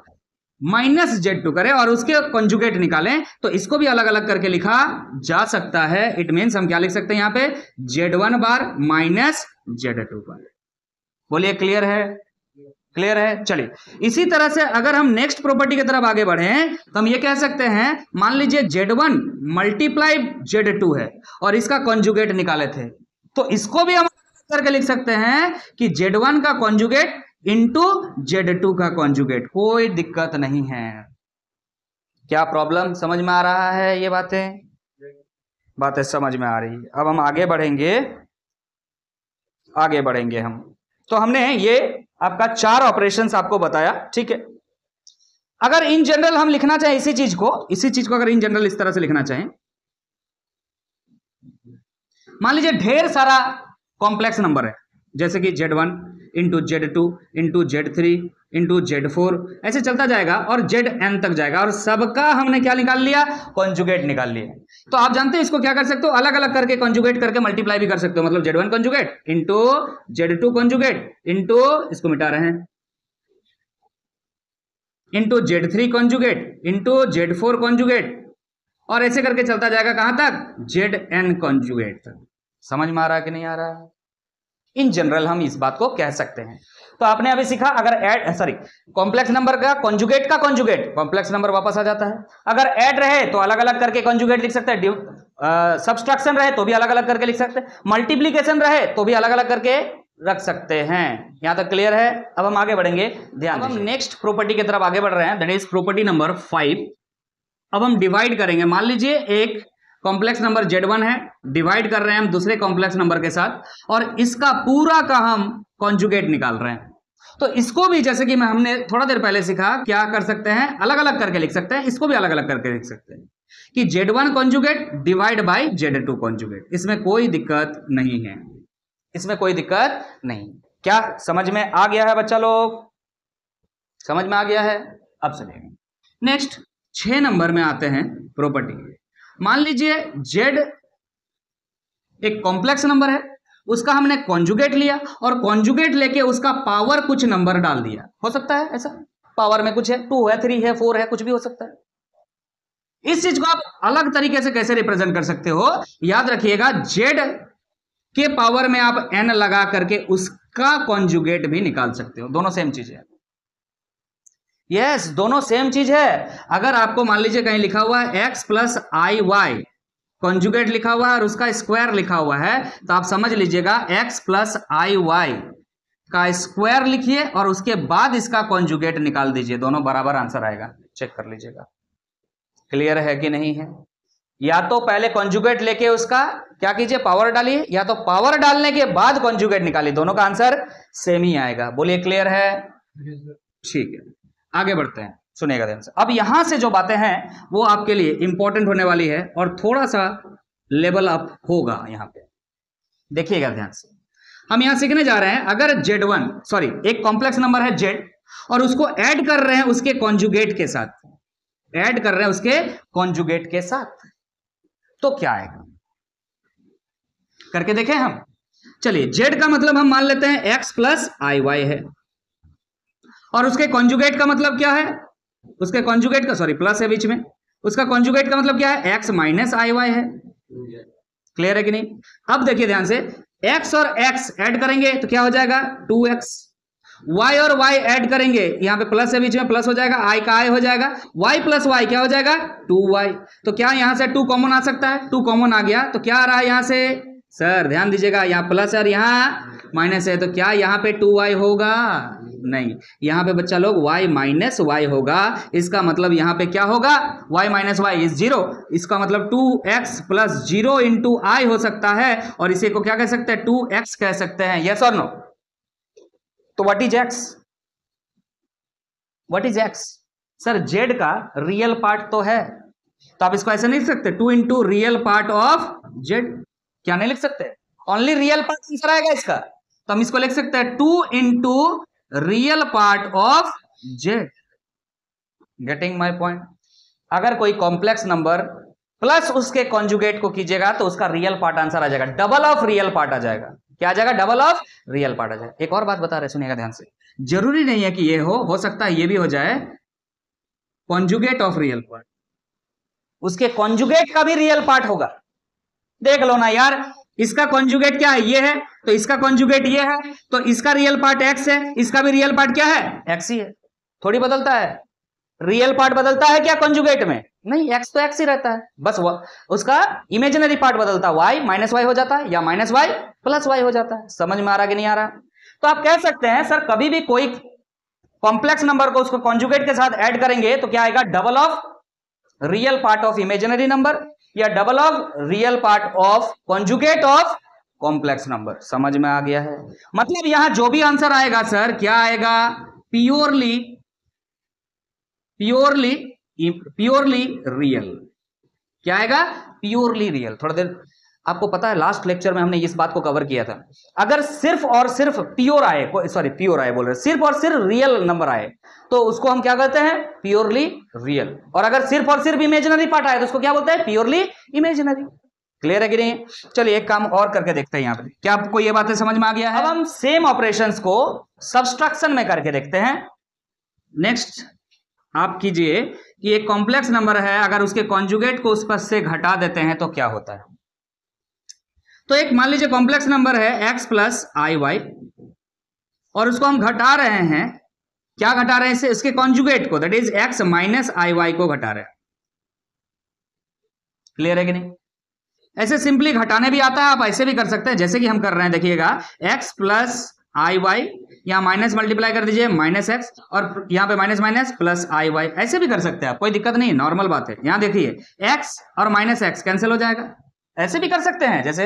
माइनस z2 करें और उसके कॉन्जुगेट निकालें तो इसको भी अलग अलग करके लिखा जा सकता है। इट मींस हम क्या लिख सकते हैं यहाँ पे, z1 बार माइनस z2 बार। बोलिए क्लियर है? क्लियर है? चलिए इसी तरह से अगर हम नेक्स्ट प्रॉपर्टी की तरफ आगे बढ़े तो हम ये कह सकते हैं, मान लीजिए z1 मल्टीप्लाई z2 है और इसका कॉन्जुगेट निकाले थे, तो इसको भी हम करके लिख सकते हैं कि z1 का कॉन्जुगेट इंटू z2 का कॉन्जुगेट। कोई दिक्कत नहीं है। क्या प्रॉब्लम? समझ में आ रहा है? ये बातें समझ में आ रही है। अब हम आगे बढ़ेंगे हम। तो हमने ये आपका 4 ऑपरेशंस आपको बताया, ठीक है। अगर इन जनरल हम लिखना चाहें इसी चीज को अगर इन जनरल इस तरह से लिखना चाहें, मान लीजिए ढेर सारा कॉम्प्लेक्स नंबर है, जैसे कि z1 into z2 into z3 into z4 ऐसे चलता जाएगा और zn तक जाएगा, और सबका हमने क्या निकाल लिया, कॉन्जुगेट निकाल लिया। तो आप जानते हैं इसको क्या कर सकते हो, अलग अलग करके कॉन्जुगेट करके मल्टीप्लाई भी कर सकते हो, मतलब z1 conjugate into z2 conjugate into, इसको मिटा रहे हैं, into z3 conjugate into z4 conjugate, और ऐसे करके चलता जाएगा कहां तक, zn कॉन्जुगेट तक। समझ में आ रहा है कि नहीं आ रहा है? इन जनरल हम इस बात को कह सकते हैं। तो आपने अभी सीखा, अगर कॉम्प्लेक्स नंबर का कॉन्जुगेट कॉम्प्लेक्स नंबर वापस आ जाता है। अगर ऐड रहे तो अलग अलग करके कॉन्जुगेट लिख सकते हैं, सब्सट्रैक्शन रहे तो भी अलग अलग करके लिख सकते हैं, मल्टीप्लीकेशन रहे तो भी अलग अलग करके रख सकते हैं। यहां तक क्लियर है? अब हम आगे बढ़ेंगे, ध्यान दीजिए। हम नेक्स्ट प्रॉपर्टी की तरफ आगे बढ़ रहे हैं, दैट इज प्रॉपर्टी नंबर 5। अब हम डिवाइड करेंगे। मान लीजिए एक कॉम्प्लेक्स नंबर Z1 है, डिवाइड कर रहे हैं हम दूसरे कॉम्प्लेक्स नंबर के साथ, और इसका पूरा का हम कॉन्जुगेट निकाल रहे हैं। तो इसको भी जैसे कि हमने थोड़ा देर पहले सीखा, क्या कर सकते हैं, अलग अलग करके लिख सकते हैं। इसको भी अलग अलग करके लिख सकते हैं कि Z1 conjugate divide by Z2 conjugate. इसमें कोई दिक्कत नहीं है, इसमें कोई दिक्कत नहीं। क्या समझ में आ गया है बच्चा लोग? समझ में आ गया है? अब सुनिए, नेक्स्ट 6 नंबर में आते हैं प्रॉपर्टी। मान लीजिए Z एक कॉम्प्लेक्स नंबर है, उसका हमने कॉन्जुगेट लिया और कॉन्जुगेट लेके उसका पावर कुछ नंबर डाल दिया। हो सकता है ऐसा, पावर में कुछ है, 2 है, 3 है, 4 है, कुछ भी हो सकता है। इस चीज को आप अलग तरीके से कैसे रिप्रेजेंट कर सकते हो, याद रखिएगा, Z के पावर में आप n लगा करके उसका कॉन्जुगेट भी निकाल सकते हो। दोनों सेम चीज है। यस, दोनों सेम चीज है। अगर आपको मान लीजिए कहीं लिखा हुआ है x plus i Y, conjugate लिखा हुआ है और उसका स्क्वायर लिखा हुआ है, तो आप समझ लीजिएगा x प्लस आई वाई का स्क्वायर लिखिए और उसके बाद इसका कॉन्जुगेट निकाल दीजिए, दोनों बराबर आंसर आएगा। चेक कर लीजिएगा, क्लियर है कि नहीं है? या तो पहले कॉन्जुगेट लेके उसका क्या कीजिए, पावर डालिए, या तो पावर डालने के बाद कॉन्जुगेट निकालिए, दोनों का आंसर सेम ही आएगा। बोलिए क्लियर है? ठीक है, आगे बढ़ते हैं, सुनिएगा ध्यान से। अब यहां से जो बातें हैं वो आपके लिए इंपॉर्टेंट होने वाली है और थोड़ा सा लेवल अप होगा। यहां पे देखिएगा ध्यान से, हम यहां सीखने जा रहे हैं, अगर एक कॉम्प्लेक्स नंबर है Z और उसको ऐड कर रहे हैं उसके कॉन्जुगेट के साथ, ऐड कर रहे हैं उसके कॉन्जुगेट के साथ, तो क्या आएगा करके देखें हम। चलिए, Z का मतलब हम मान लेते हैं x प्लस आई वाई है, और उसके कॉन्जुगेट का मतलब क्या है, उसके कॉन्जुगेट का प्लस है बीच में, उसका कॉन्जुगेट का मतलब क्या है, x माइनस आई वाई है। क्लियर है कि नहीं? अब देखिए ध्यान से, x और x ऐड करेंगे तो क्या हो जाएगा, 2x, y और y ऐड करेंगे, यहां पे प्लस है बीच में, प्लस हो जाएगा, i का i हो जाएगा, y प्लस y क्या हो जाएगा, 2y। तो क्या यहां से 2 कॉमन आ सकता है? 2 कॉमन आ गया, तो क्या आ रहा है यहां से, सर ध्यान दीजिएगा, यहां प्लस है और यहां माइनस है, तो क्या यहां पे 2y होगा? नहीं, यहां पे बच्चा लोग y माइनस वाई होगा। इसका मतलब यहां पे क्या होगा, y माइनस वाई इज 0। इसका मतलब 2x प्लस 0 इंटू आई हो सकता है, और इसे को क्या कह सकते हैं, 2x कह सकते हैं। यस और नो? तो what is x? What is x? Sir Z का रियल पार्ट तो है, तो आप इसको ऐसे नहीं लिख सकते, 2 into real part of Z। क्या नहीं लिख सकते? ओनली रियल पार्ट आंसर आएगा इसका, तो हम इसको लिख सकते हैं 2 into real part of Z। Getting my point? अगर कोई कॉम्प्लेक्स नंबर प्लस उसके कॉन्जुगेट को कीजिएगा तो उसका रियल पार्ट आंसर आ जाएगा, डबल ऑफ रियल पार्ट आ जाएगा। क्या आ जाएगा? डबल ऑफ रियल पार्ट आ जाएगा। एक और बात बता रहे, सुनिएगा ध्यान से, जरूरी नहीं है कि ये हो सकता है ये भी हो जाए कॉन्जुगेट ऑफ रियल पार्ट, उसके कॉन्जुगेट का भी रियल पार्ट होगा। देख लो ना यार, इसका कॉन्जुगेट क्या है, ये है, तो इसका कॉन्जुगेट ये है, तो इसका रियल पार्ट x है, इसका भी रियल पार्ट क्या है, x ही है। थोड़ी बदलता है, रियल पार्ट बदलता है क्या कॉन्जुगेट में? नहीं, x तो x ही रहता है, बस उसका इमेजिनरी पार्ट बदलता है, y माइनस वाई हो जाता है या माइनस वाई प्लस वाई हो जाता है। समझ में आ रहा कि नहीं आ रहा? तो आप कह सकते हैं सर कभी भी कोई कॉम्प्लेक्स नंबर को उसको कॉन्जुगेट के साथ ऐड करेंगे तो क्या आएगा, double of real part of imaginary number या double of real part of conjugate of complex number. समझ में आ गया है? मतलब यहां जो भी आंसर आएगा सर क्या आएगा, प्योरली रियल। क्या आएगा? Purely real. थोड़ा देर आपको पता है लास्ट लेक्चर में हमने इस बात को कवर किया था, अगर सिर्फ और सिर्फ प्योर आए बोल रहे, सिर्फ और सिर्फ रियल नंबर आए तो उसको हम क्या कहते हैं, प्योरली रियल। और अगर सिर्फ और सिर्फ इमेजिनरी पार्ट आए तो उसको क्या बोलते हैं, प्योरली इमेजिनरी। क्लियर है कि नहीं? चलिए एक काम और करके देखते हैं यहां पे, क्या आपको ये बातें समझ में आ गया है? अब हम सेम ऑपरेशंस को सब्सट्रैक्शन में करके देखते हैं। नेक्स्ट आप कीजिए कि एक कॉम्प्लेक्स नंबर है, अगर उसके कॉन्जुगेट को उस पर से घटा देते हैं तो क्या होता है। तो एक मान लीजिए कॉम्प्लेक्स नंबर है x प्लस आई वाई, और उसको हम घटा रहे हैं, क्या घटा रहे हैं इसे, इसके कॉन्जुगेट को, that is x minus i y को घटा रहे हैं। क्लियर है कि नहीं? ऐसे सिंपली घटाने भी आता है, आप ऐसे भी कर सकते हैं जैसे कि हम कर रहे हैं, देखिएगा x प्लस आई वाई, यहाँ माइनस मल्टीप्लाई कर दीजिए माइनस एक्स, और यहाँ पे minus minus plus i Y, ऐसे भी कर सकते हैं आप, कोई दिक्कत नहीं, नॉर्मल बात है। यहाँ देखिए x और माइनस एक्स कैंसिल हो जाएगा, ऐसे भी कर सकते हैं, जैसे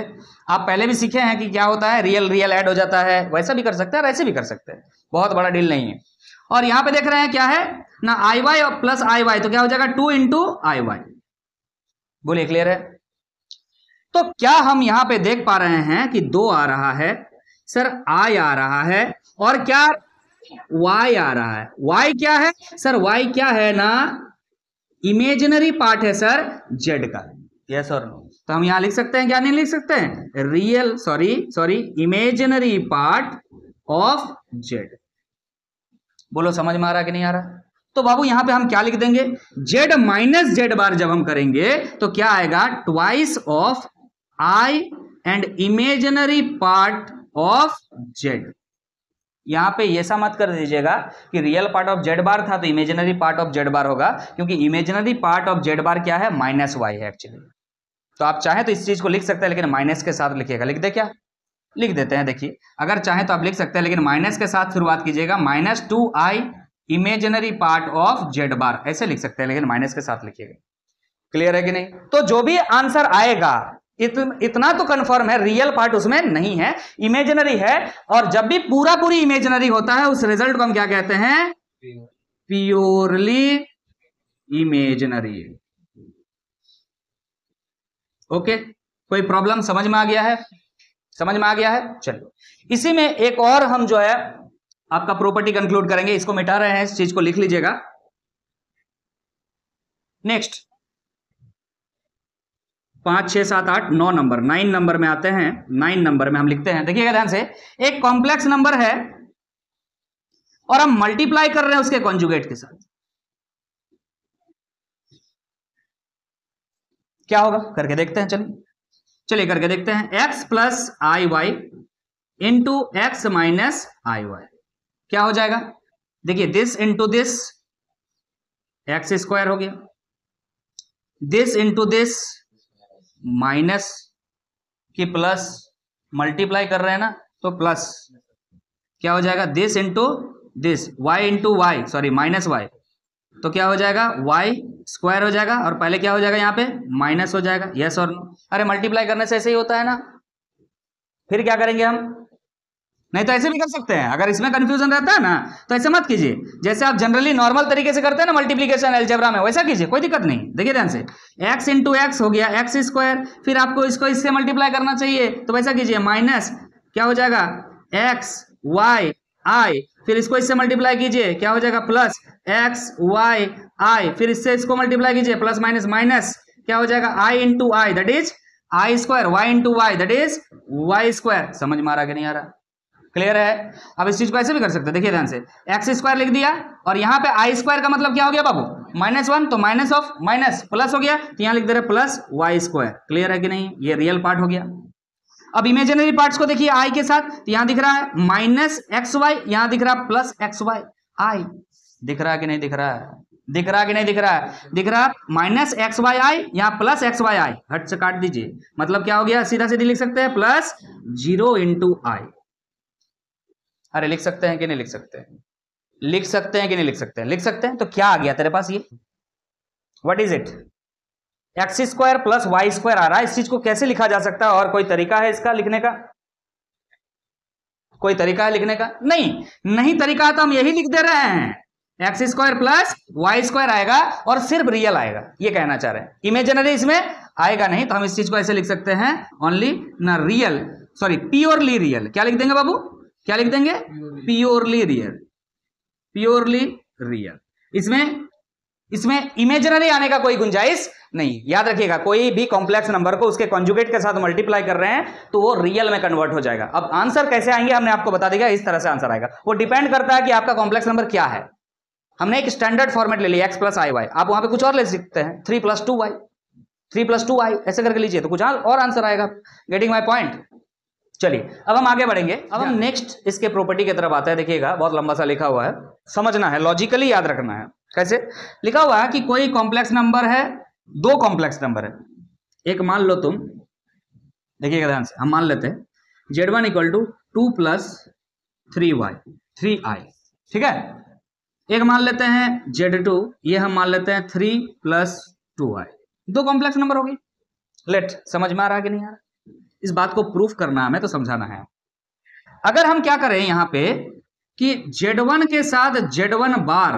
आप पहले भी सीखे हैं कि क्या होता है, रियल रियल ऐड हो जाता है, वैसा भी कर सकते हैं और ऐसे भी कर सकते हैं, बहुत बड़ा डील नहीं है। और यहाँ पे देख रहे हैं क्या है ना, आई वाई और प्लस आई वाई, तो क्या हो जाएगा 2 इंटू आई वाई। बोलिए क्लियर है? तो क्या हम यहां पे देख पा रहे हैं कि 2 आ रहा है सर, आई आ रहा है, और क्या y आ रहा है। y क्या है सर, y क्या है ना, इमेजिनरी पार्ट है सर z का, यस और नो। तो हम यहां लिख सकते हैं, क्या नहीं लिख सकते हैं, real sorry imaginary part of z। बोलो समझ में आ रहा कि नहीं आ रहा? तो बाबू यहां पे हम क्या लिख देंगे, z माइनस z बार जब हम करेंगे तो क्या आएगा, twice of i and imaginary part of z। यहां पे ऐसा मत कर दीजिएगा कि रियल पार्ट ऑफ z बार था तो इमेजिनरी पार्ट ऑफ z बार होगा, क्योंकि इमेजिनरी पार्ट ऑफ z बार क्या है, माइनस y है एक्चुअली। तो आप चाहें तो इस चीज को लिख सकते हैं, लेकिन माइनस के साथ लिखिएगा। लिख दे क्या, लिख देते हैं, देखिए अगर चाहें तो आप लिख सकते हैं, लेकिन माइनस के साथ शुरुआत कीजिएगा, minus 2i imaginary part of z बार, ऐसे लिख सकते हैं, लेकिन माइनस के साथ लिखिएगा। क्लियर है कि नहीं? तो जो भी आंसर आएगा इतना तो कंफर्म है, रियल पार्ट उसमें नहीं है, इमेजिनरी है। और जब भी पूरा पूरी इमेजिनरी होता है उस रिजल्ट को हम क्या कहते हैं, प्योरली इमेजिनरी। ओके, कोई प्रॉब्लम समझ में आ गया है? समझ में आ गया है? चलो इसी में एक और हम जो है आपका प्रॉपर्टी कंक्लूड करेंगे, इसको मिटा रहे हैं, इस चीज को लिख लीजिएगा। नेक्स्ट 5, 6, 7, 8, 9 नंबर, 9 नंबर में आते हैं। 9 नंबर में हम लिखते हैं, देखिएगा ध्यान से, एक कॉम्प्लेक्स नंबर है और हम मल्टीप्लाई कर रहे हैं उसके कॉन्जुगेट के साथ। क्या होगा करके देखते हैं, चलिए करके देखते हैं। x plus i y into x minus i y क्या हो जाएगा, देखिए this into this x square हो गया, दिस इंटू दिस माइनस की प्लस मल्टीप्लाई कर रहे हैं ना, तो प्लस क्या हो जाएगा, this into this, y into y, sorry minus y, तो क्या हो जाएगा, वाई स्क्वायर हो जाएगा, और पहले क्या हो जाएगा यहाँ पे माइनस हो जाएगा, यस और नो। अरे मल्टीप्लाई करने से ऐसे ही होता है ना, फिर क्या करेंगे हम, नहीं तो ऐसे भी कर सकते हैं। अगर इसमें कंफ्यूजन रहता है ना तो ऐसे मत कीजिए, जैसे आप जनरली नॉर्मल तरीके से करते हैं ना मल्टीप्लिकेशन अलजेब्रा में, वैसा कीजिए, कोई दिक्कत नहीं। देखिए ध्यान से, x इंटू एक्स हो गया एक्स स्क्वायर, फिर आपको इसको इससे मल्टीप्लाई करना चाहिए, तो वैसा कीजिए, माइनस क्या हो जाएगा, एक्स वाई आई, फिर इसको इससे मल्टीप्लाई कीजिए, क्या हो जाएगा, प्लस एक्स वाई आई, फिर इससे इसको मल्टीप्लाई कीजिए, प्लस माइनस माइनस क्या हो जाएगा, I into I that is I square, Y into Y that is Y square. समझ में आ रहा कि नहीं आ रहा? क्लियर है? अब इस चीज को ऐसे भी कर सकते हैं, देखिए ध्यान से, एक्स स्क्वायर लिख दिया और यहाँ पे आई स्क्वायर का मतलब क्या हो गया बाबू, -1, तो माइनस ऑफ माइनस प्लस हो गया, तो यहाँ लिख दे रहे प्लस वाई स्क्वायर। क्लियर है कि नहीं? ये रियल पार्ट हो गया। अब इमेजिनरी पार्ट्स को देखिए आई के साथ, तो यहाँ दिख रहा है माइनस एक्स वाई, यहाँ दिख रहा है प्लस एक्स वाई आई। दिख रहा है कि नहीं दिख रहा है? दिख रहा है कि नहीं दिख रहा है? दिख रहा है, माइनस एक्स वाई आई, यहाँ प्लस एक्स वाई आई, हट से काट दीजिए, मतलब क्या हो गया, सीधा सीधी लिख सकते हैं, प्लस 0 इंटू आई। अरे लिख सकते हैं कि नहीं लिख सकते हैं? लिख सकते हैं कि नहीं लिख सकते हैं? लिख सकते हैं। तो क्या आ गया तेरे पास, ये what is it, X square plus Y square आ रहा है। इस चीज को कैसे लिखा जा सकता है, और कोई तरीका है इसका लिखने का? कोई तरीका है लिखने का? नहीं तरीका है तो हम यही लिख दे रहे हैं, x square plus Y square आएगा और सिर्फ रियल आएगा, ये कहना चाह रहे हैं। इमेजिनरी इसमें आएगा नहीं, तो हम इस चीज को ऐसे लिख सकते हैं, ओनली ना रियल, सॉरी प्योरली रियल। क्या लिख देंगे बाबू, क्या लिख देंगे, प्योरली रियल, प्योरली रियल। इसमें इमेजिनरी आने का कोई गुंजाइश नहीं। याद रखिएगा, कोई भी कॉम्प्लेक्स नंबर को उसके कॉन्जुगेट के साथ मल्टीप्लाई कर रहे हैं तो वो रियल में कन्वर्ट हो जाएगा। अब आंसर कैसे आएंगे हमने आपको बता दिया, इस तरह से आंसर आएगा। वो डिपेंड करता है कि आपका कॉम्प्लेक्स नंबर क्या है। हमने एक स्टैंडर्ड फॉर्मेट ले लिया, एक्स प्लस आई वाई, आप वहां पे कुछ और ले सकते हैं, 3 + 2y। 3+2i ऐसे करके लीजिए तो कुछ और आंसर आएगा। Getting my point. चलिए अब हम आगे बढ़ेंगे। अब हम नेक्स्ट इसके प्रॉपर्टी की तरफ आते हैं। देखिएगा बहुत लंबा सा लिखा हुआ है, समझना है, लॉजिकली याद रखना है। कैसे लिखा हुआ है कि कोई कॉम्प्लेक्स नंबर है, दो कॉम्प्लेक्स नंबर है। एक मान लो तुम, देखिएगा ध्यान से, हम मान लेते हैं z1 इक्वल टू 2 + 3i, ठीक है। एक मान लेते हैं z2, ये हम मान लेते हैं 3 + 2i। दो कॉम्प्लेक्स नंबर होगी। लेट, समझ में आ रहा है कि नहीं आ रहा? इस बात को प्रूफ करना हमें तो समझाना है। अगर हम क्या करें यहां पे कि z1 के साथ z1 बार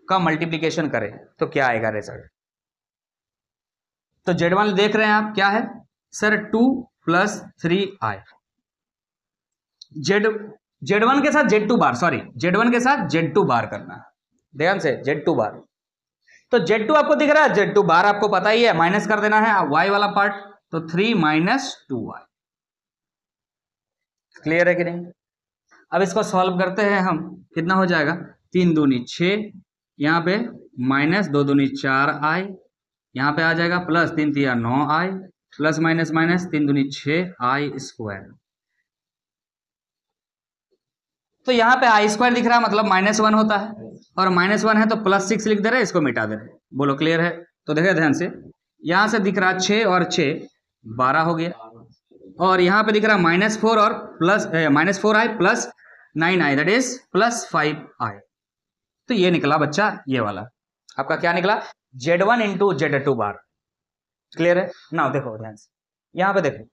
का मल्टीप्लीकेशन करें तो क्या आएगा रिजल्ट? तो z1 देख रहे हैं आप, क्या है सर? 2 + 3i। z1 के साथ z2 बार, सॉरी z1 के साथ z2 बार करना है, ध्यान से, z2 बार। तो z2 आपको दिख रहा है, z2 बार आपको पता ही है, माइनस कर देना है y वाला पार्ट, तो 3 - 2y। क्लियर है कि नहीं? अब इसको सॉल्व करते हैं हम, कितना हो जाएगा? 3 दूनी 6, यहाँ पे -2 दूनी 4i, यहाँ पे आ जाएगा प्लस 3 तिया 9i, प्लस माइनस माइनस 3 दूनी 6i²। तो यहाँ पे i² दिख रहा है, मतलब -1 होता है, और -1 है तो +6 लिख दे रहे हैं, इसको मिटा दे रहे हैं। बोलो क्लियर है? तो देखिए ध्यान से, यहाँ से दिख रहा 6 और 6 12 हो गया, और यहाँ पे दिख रहा -4 और -4i + 9i, that is +5i। तो ये निकला बच्चा, ये वाला आपका क्या निकला? z1 × z2 बार। क्लियर है ना? देखो ध्यान से, यहाँ पे देखो,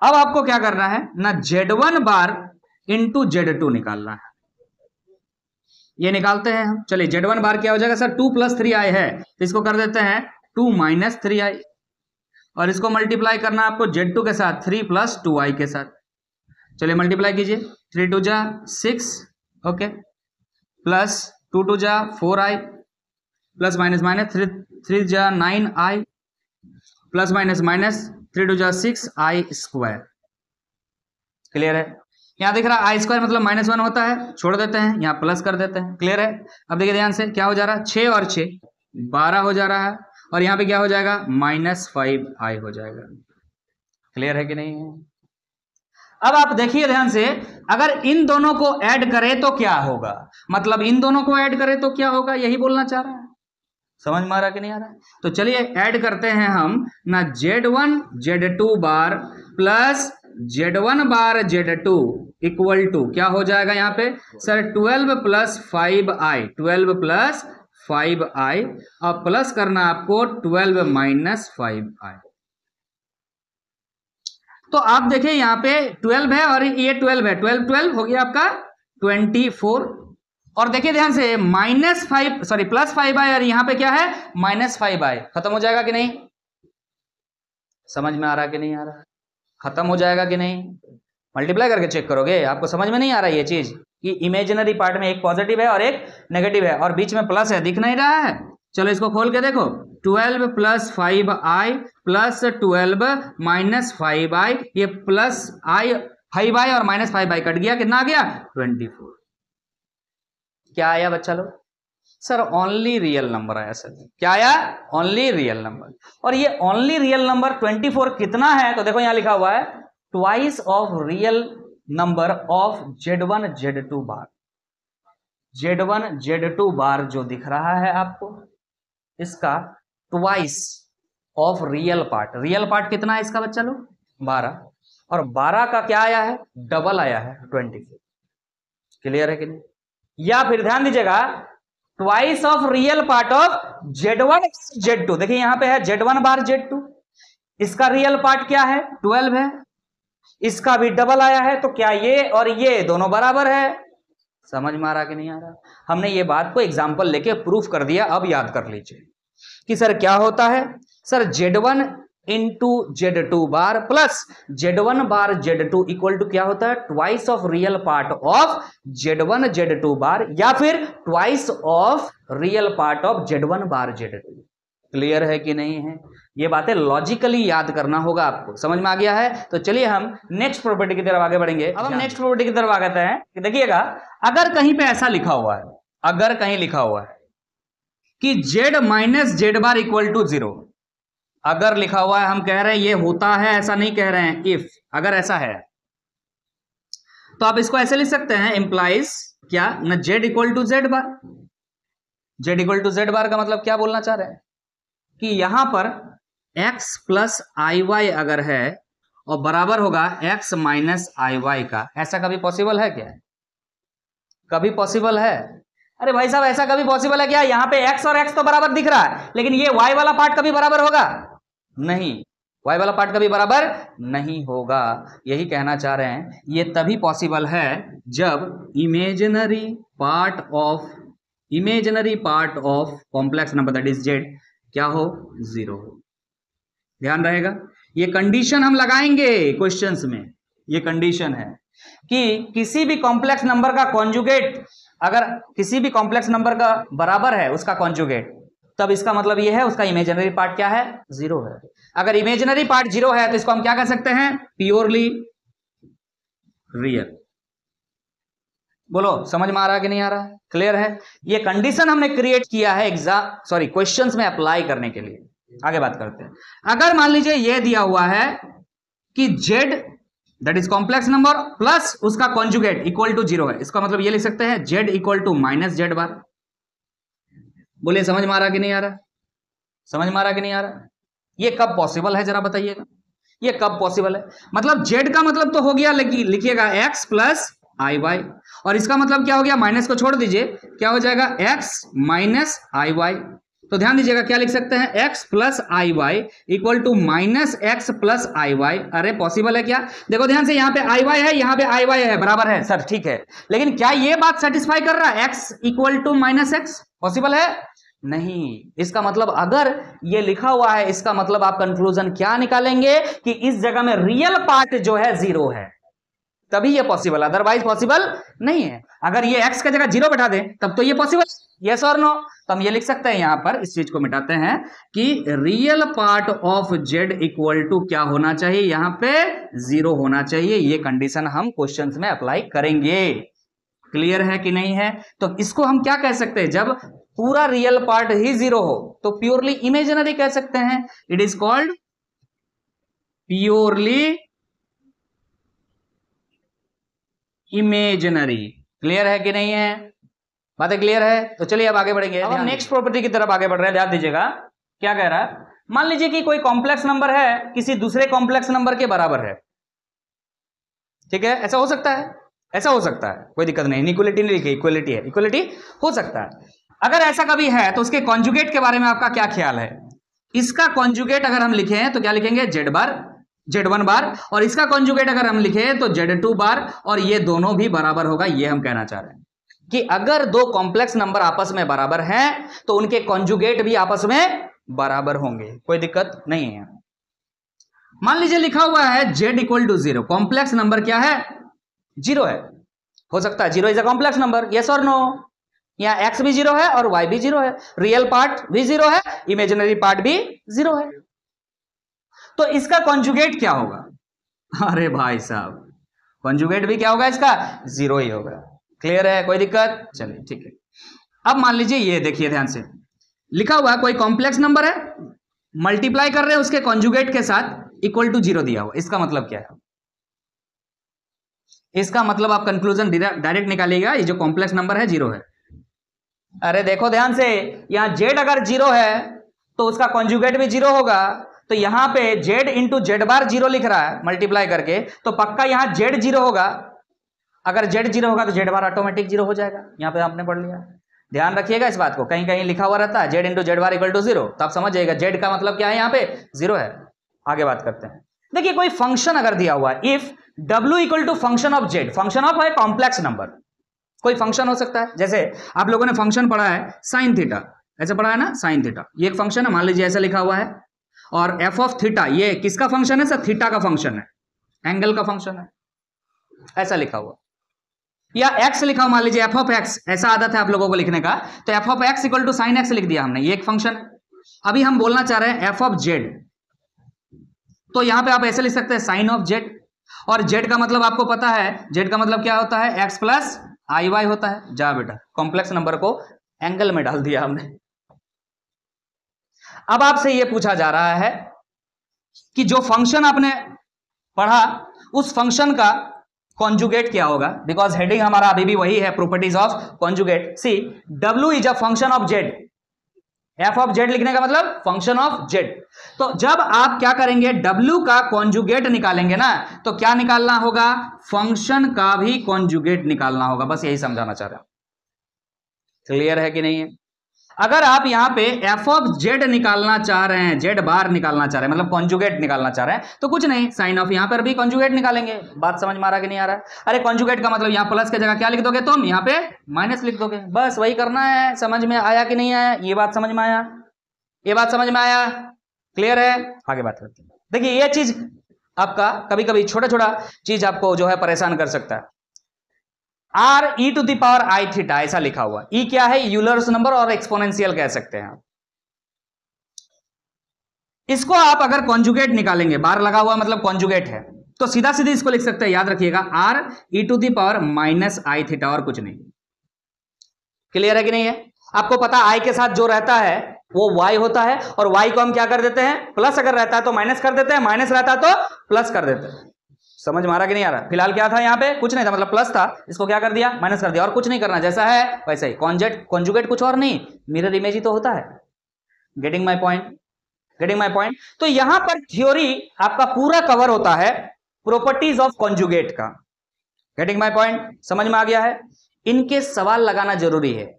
अब आपको क्या करना है ना, z1 बार × z2 निकालना है। ये निकालते हैं हम। चलिए z1 बार क्या हो जाएगा सर? 2 + 3i है, तो इसको कर देते हैं 2 - 3i, और इसको मल्टीप्लाई करना आपको z2 के साथ 3 + 2i के साथ। चलिए मल्टीप्लाई कीजिए, 3 × 2 = 6, okay, plus 2 × 2 = 4i, plus minus minus 3 × 3 = 9i, plus minus minus 3 × 2 = 6i²। Clear है? यहाँ दिख रहा i² मतलब -1 होता है, छोड़ देते हैं, यहाँ प्लस कर देते हैं। क्लियर है? अब देखिए ध्यान से, क्या हो जा रहा है? 6 और 6 12 हो जा रहा है, और यहाँ पे क्या हो जाएगा? -5i हो जाएगा। क्लियर है कि नहीं है? अब आप देखिए ध्यान से, अगर इन दोनों को ऐड करें तो क्या होगा? मतलब इन दोनों को ऐड करें तो क्या होगा, यही बोलना चाह रहा है। समझ में आ रहा कि नहीं आ रहा? तो चलिए ऐड करते हैं हम ना, z1 z2 bar plus z1 bar z2 equal to क्या हो जाएगा यहाँ पे सर? 12 + 5i, 12 + 5i, और प्लस करना आपको 12 - 5i। तो आप देखिए यहाँ पे 12 है और ये 12 है, 12 हो गया आपका 24। और देखिए ध्यान से, +5i, और यहाँ पे क्या है? -5i। खत्म हो जाएगा कि नहीं? समझ में आ रहा कि नहीं आ रहा? खत्म हो जाएगा कि नहीं? मल्टीप्लाई करके चेक करोगे, आपको समझ में नहीं आ रहा ये चीज कि इमेजिनरी पार्ट में एक पॉजिटिव है और एक नेगेटिव है, और बीच में प्लस है, दिख नहीं रहा है? चलो इसको खोल के देखो, 12 + 5i प्लस 12 - 5i, ये प्लस i 5i और -5i कट गया, कितना आ गया? 24। क्या आया बच्चा लोग? सर ओनली रियल नंबर आया सर। क्या आया? Only real number. और ये ओनली रियल नंबर 24 कितना है? तो देखो यहां लिखा हुआ है twice of real number of z1 z2 bar. z1 z2 बार जो दिख रहा है आपको, इसका twice of real part. Real part कितना है इसका बच्चा लोग? 12, और 12 का क्या आया है? डबल आया है, 24। क्लियर है कि नहीं? या फिर ध्यान दीजिएगा, twice of real part of z1 z2। देखिए यहां पे है z1 बार z2, इसका रियल पार्ट क्या है? 12 है, इसका भी डबल आया है, तो क्या ये और ये दोनों बराबर है? समझ में आ रहा कि नहीं आ रहा? हमने ये बात को एग्जांपल लेके प्रूफ कर दिया। अब याद कर लीजिए कि सर क्या होता है sir, z1 × z2 bar plus z1 bar z2 equal to क्या होता है? Twice of real part of z1 z2 bar, या फिर twice of real part of z1 bar z2। Clear है कि नहीं है? ये बातें लॉजिकली याद करना होगा आपको। समझ में आ गया है? तो चलिए हम नेक्स्ट प्रॉपर्टी की तरफ आगे बढ़ेंगे। अब हम नेक्स्ट प्रॉपर्टी की तरफ आगे हैं कि देखिएगा, अगर कहीं पे ऐसा लिखा हुआ है, अगर कहीं लिखा हुआ है कि z - z bar equal to 0, अगर लिखा हुआ है, हम कह रहे हैं ये होता है, ऐसा नहीं कह रहे हैं। इफ, अगर ऐसा है तो आप इसको ऐसे लिख सकते हैं, इंप्लाइज क्या न Z equal to Z bar. Z equal to Z bar का मतलब क्या बोलना चाह रहे हैं कि यहां पर x प्लस आई वाई अगर है और बराबर होगा x माइनस आई वाई का, ऐसा कभी पॉसिबल है क्या? कभी पॉसिबल है? अरे भाई साहब, ऐसा कभी पॉसिबल है क्या? यहां पे x और x तो बराबर दिख रहा है, लेकिन ये y वाला पार्ट कभी बराबर होगा नहीं, y वाला पार्ट कभी बराबर नहीं होगा। यही कहना चाह रहे हैं, ये तभी पॉसिबल है जब imaginary part of complex number that is z क्या हो? 0 हो। ध्यान रहेगा, ये कंडीशन हम लगाएंगे क्वेश्चंस में। ये कंडीशन है कि किसी भी कॉम्प्लेक्स नंबर का कॉन्जुगेट अगर किसी भी कॉम्प्लेक्स नंबर का बराबर है उसका कॉन्जुगेट, तब इसका मतलब ये है उसका इमेजिनरी पार्ट क्या है? 0 है। अगर इमेजिनरी पार्ट 0 है तो इसको हम क्या कह सकते हैं? Purely real. बोलो, समझ में आ रहा है कि नहीं आ रहा है? क्लियर है? ये कंडीशन हमने क्रिएट किया है क्वेश्चंस में अप्लाई करने के लिए। आगे बात करते हैं। अगर मान लीजिए ये दिया हुआ है कि z that is complex number plus उसका कॉन्जुगेट इक्वल टू 0 है, इसका मतलब ये लिख सकते हैं z equal to minus Z bar. बोलिए, समझ में आ रहा कि नहीं आ रहा? समझ में आ रहा कि नहीं आ रहा? ये कब पॉसिबल है जरा बताइएगा, ये कब पॉसिबल है? मतलब z का मतलब तो हो गया, लिखिएगा x प्लस आई वाई, और इसका मतलब क्या हो गया? माइनस को छोड़ दीजिए, क्या हो जाएगा? x minus i y. तो ध्यान दीजिएगा, क्या लिख सकते हैं? x plus i y equal to minus x plus i y. अरे पॉसिबल है क्या? देखो ध्यान से, यहाँ पे आई वाई है, यहाँ पे आई वाई है, बराबर है सर, ठीक है, लेकिन क्या ये बात सेटिस्फाई कर रहा है? x equal to minus x possible है? नहीं। इसका मतलब अगर ये लिखा हुआ है, इसका मतलब आप कंक्लूजन क्या निकालेंगे कि इस जगह में रियल पार्ट जो है 0 है, तभी ये पॉसिबल, अदरवाइज पॉसिबल नहीं है। अगर ये x का जगह 0 बैठा दें तब तो ये पॉसिबल, यस और नो? तो हम ये लिख सकते हैं, यहां पर इस चीज को मिटाते हैं कि real part of z equal to क्या होना चाहिए? यहां पे 0 होना चाहिए। ये कंडीशन हम क्वेश्चंस में अप्लाई करेंगे। क्लियर है कि नहीं है? तो इसको हम क्या कह सकते हैं? जब पूरा रियल पार्ट ही 0 हो तो प्योरली इमेजिनरी कह सकते हैं। It is called purely imaginary. Clear है कि नहीं है? बातें क्लियर है? तो चलिए अब आगे बढ़ेंगे। अब हम नेक्स्ट प्रॉपर्टी की तरफ आगे बढ़ रहे हैं। ध्यान दीजिएगा, क्या कह रहा है? मान लीजिए कि कोई कॉम्प्लेक्स नंबर है किसी दूसरे कॉम्प्लेक्स नंबर के बराबर है, ठीक है? ऐसा हो सकता है, ऐसा हो सकता है, कोई दिक्कत नहीं। इक्वलिटी नहीं लिखी, इक्वलिटी है, इक्वलिटी हो सकता है। अगर ऐसा कभी है तो उसके कॉन्जुगेट के बारे में आपका क्या ख्याल है? इसका कॉन्जुगेट अगर हम लिखें तो क्या लिखेंगे? जेड बार, z1 बार, और इसका कॉन्जुगेट अगर हम लिखें तो z2 बार, और ये दोनों भी बराबर होगा। ये हम कहना चाह रहे हैं कि अगर दो कॉम्प्लेक्स नंबर आपस में बराबर हैं तो उनके कॉन्जुगेट भी आपस में बराबर होंगे, कोई दिक्कत नहीं है। मान लीजिए लिखा हुआ है z equal to 0, complex number क्या है? 0 है। हो सकता है 0 is a complex number, yes और नो? यहां x भी 0 है और y भी 0 है, रियल पार्ट भी 0 है, इमेजिनरी पार्ट भी 0 है। तो इसका कॉन्जुगेट क्या होगा? अरे भाई साहब, कॉन्जुगेट भी क्या होगा? इसका 0 ही होगा। क्लियर है? कोई दिक्कत? चलिए ठीक है। अब मान लीजिए ये देखिए ध्यान से, लिखा हुआ है कोई कॉम्प्लेक्स नंबर है, मल्टीप्लाई कर रहे हैं उसके कॉन्जुगेट के साथ, इक्वल टू 0 दिया हुआ। इसका मतलब क्या है? इसका मतलब आप कंक्लूजन डायरेक्ट निकालिएगा, ये जो कॉम्प्लेक्स नंबर है 0 है। अरे देखो ध्यान से, यहां z अगर 0 है तो उसका कॉन्जुगेट भी 0 होगा। तो यहां पे z इंटू जेड बार 0 लिख रहा है मल्टीप्लाई करके, तो पक्का यहां z 0 होगा। अगर z 0 होगा तो जेड बार ऑटोमेटिक 0 हो जाएगा। यहां पे आपने पढ़ लिया। ध्यान रखिएगा इस बात को, कहीं कहीं लिखा हुआ रहता है z into z bar equal to 0, तो आप समझ जाइएगा z का मतलब क्या है, यहां पे 0 है। आगे बात करते हैं। देखिए कोई फंक्शन अगर दिया हुआ है, if w equal to function of z, function of है कॉम्प्लेक्स नंबर, कोई फंक्शन हो सकता है। जैसे आप लोगों ने फंक्शन पढ़ा है साइन थीटा, ऐसे पढ़ा है ना, साइन थीटा ये एक फंक्शन है, मान लीजिए ऐसा लिखा हुआ है। और एफ ऑफ थीटा ये किसका फंक्शन है? सर थीटा का फंक्शन है, एंगल का फंक्शन है, ऐसा लिखा हुआ। या एक्स लिखा हुआ, मान लीजिए एफ ऑफ एक्स, ऐसा आदत है आप लोगों को लिखने का, तो f of x equal to sine x लिख दिया हमने, ये एक फंक्शन है। अभी हम बोलना चाह रहे हैं एफ ऑफ जेड, तो यहां पे आप ऐसे लिख सकते हैं साइन ऑफ जेड। और जेड का मतलब आपको पता है, जेड का मतलब क्या होता है? एक्स प्लस आई वाई होता है। जा बेटा, कॉम्प्लेक्स नंबर को एंगल में डाल दिया हमने। अब आपसे यह पूछा जा रहा है कि जो फंक्शन आपने पढ़ा उस फंक्शन का कॉन्जुगेट क्या होगा, बिकॉज हेडिंग हमारा अभी भी वही है, properties of conjugate. See W is a function of Z, f of z लिखने का मतलब फंक्शन ऑफ जेड। तो जब आप क्या करेंगे, W का कॉन्जुगेट निकालेंगे ना, तो क्या निकालना होगा, फंक्शन का भी कॉन्जुगेट निकालना होगा। बस यही समझाना चाह रहा हूं, क्लियर है कि नहीं है। अगर आप यहां पे एफ ऑफ जेड निकालना चाह रहे हैं, जेड बार निकालना चाह रहे हैं, मतलब कॉन्जुगेट निकालना चाह रहे हैं, तो कुछ नहीं, साइन ऑफ यहां पर भी कॉन्जुगेट निकालेंगे। बात समझ में आ रहा कि नहीं आ रहा है? अरे कॉन्जुगेट का मतलब यहां प्लस की जगह क्या लिख दोगे तुम, यहां पे माइनस लिख दोगे। बस वही करना है। समझ में आया कि नहीं आया? ये बात समझ में आया? ये बात समझ में आया? क्लियर है? आगे बात करते हैं। देखिए ये चीज आपका कभी कभी छोटा छोटा चीज आपको जो है परेशान कर सकता है। R e to the power i theta ऐसा लिखा हुआ, ई क्या है, यूलर्स नंबर और एक्सपोनेंशियल कह सकते हैं। इसको आप अगर कॉन्जुगेट निकालेंगे, बार लगा हुआ मतलब कॉन्जुगेट है, तो सीधा सीधी इसको लिख सकते हैं, याद रखिएगा, r e to the power minus i theta और कुछ नहीं। क्लियर है कि नहीं है? आपको पता आई के साथ जो रहता है वो y होता है, और y को हम क्या कर देते हैं, प्लस अगर रहता है तो माइनस कर देते हैं, माइनस रहता है तो प्लस कर देते हैं। समझ में आ रहा कि नहीं आ रहा? फिलहाल क्या था, यहाँ पे कुछ नहीं था, मतलब प्लस था, इसको क्या कर दिया, माइनस कर दिया, और कुछ नहीं करना, जैसा है वैसा ही। कॉन्जुगेट कुछ और नहीं, मिरर इमेज ही तो होता है। Getting my point? Getting my point? तो यहां पर थ्योरी आपका पूरा कवर होता है प्रॉपर्टीज ऑफ कॉन्जुगेट का। Getting my point? समझ में आ गया है? इनके सवाल लगाना जरूरी है,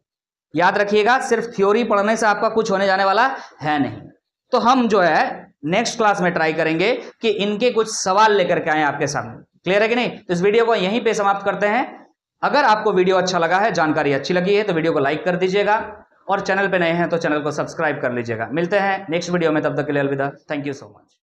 याद रखिएगा। सिर्फ थ्योरी पढ़ने से आपका कुछ होने जाने वाला है नहीं। तो हम जो है नेक्स्ट क्लास में ट्राई करेंगे कि इनके कुछ सवाल लेकर के आए आपके सामने। क्लियर है कि नहीं? तो इस वीडियो को यहीं पे समाप्त करते हैं। अगर आपको वीडियो अच्छा लगा है, जानकारी अच्छी लगी है, तो वीडियो को लाइक कर दीजिएगा, और चैनल पे नए हैं तो चैनल को सब्सक्राइब कर लीजिएगा। मिलते हैं नेक्स्ट वीडियो में, तब तक के लिए अलविदा। Thank you so much.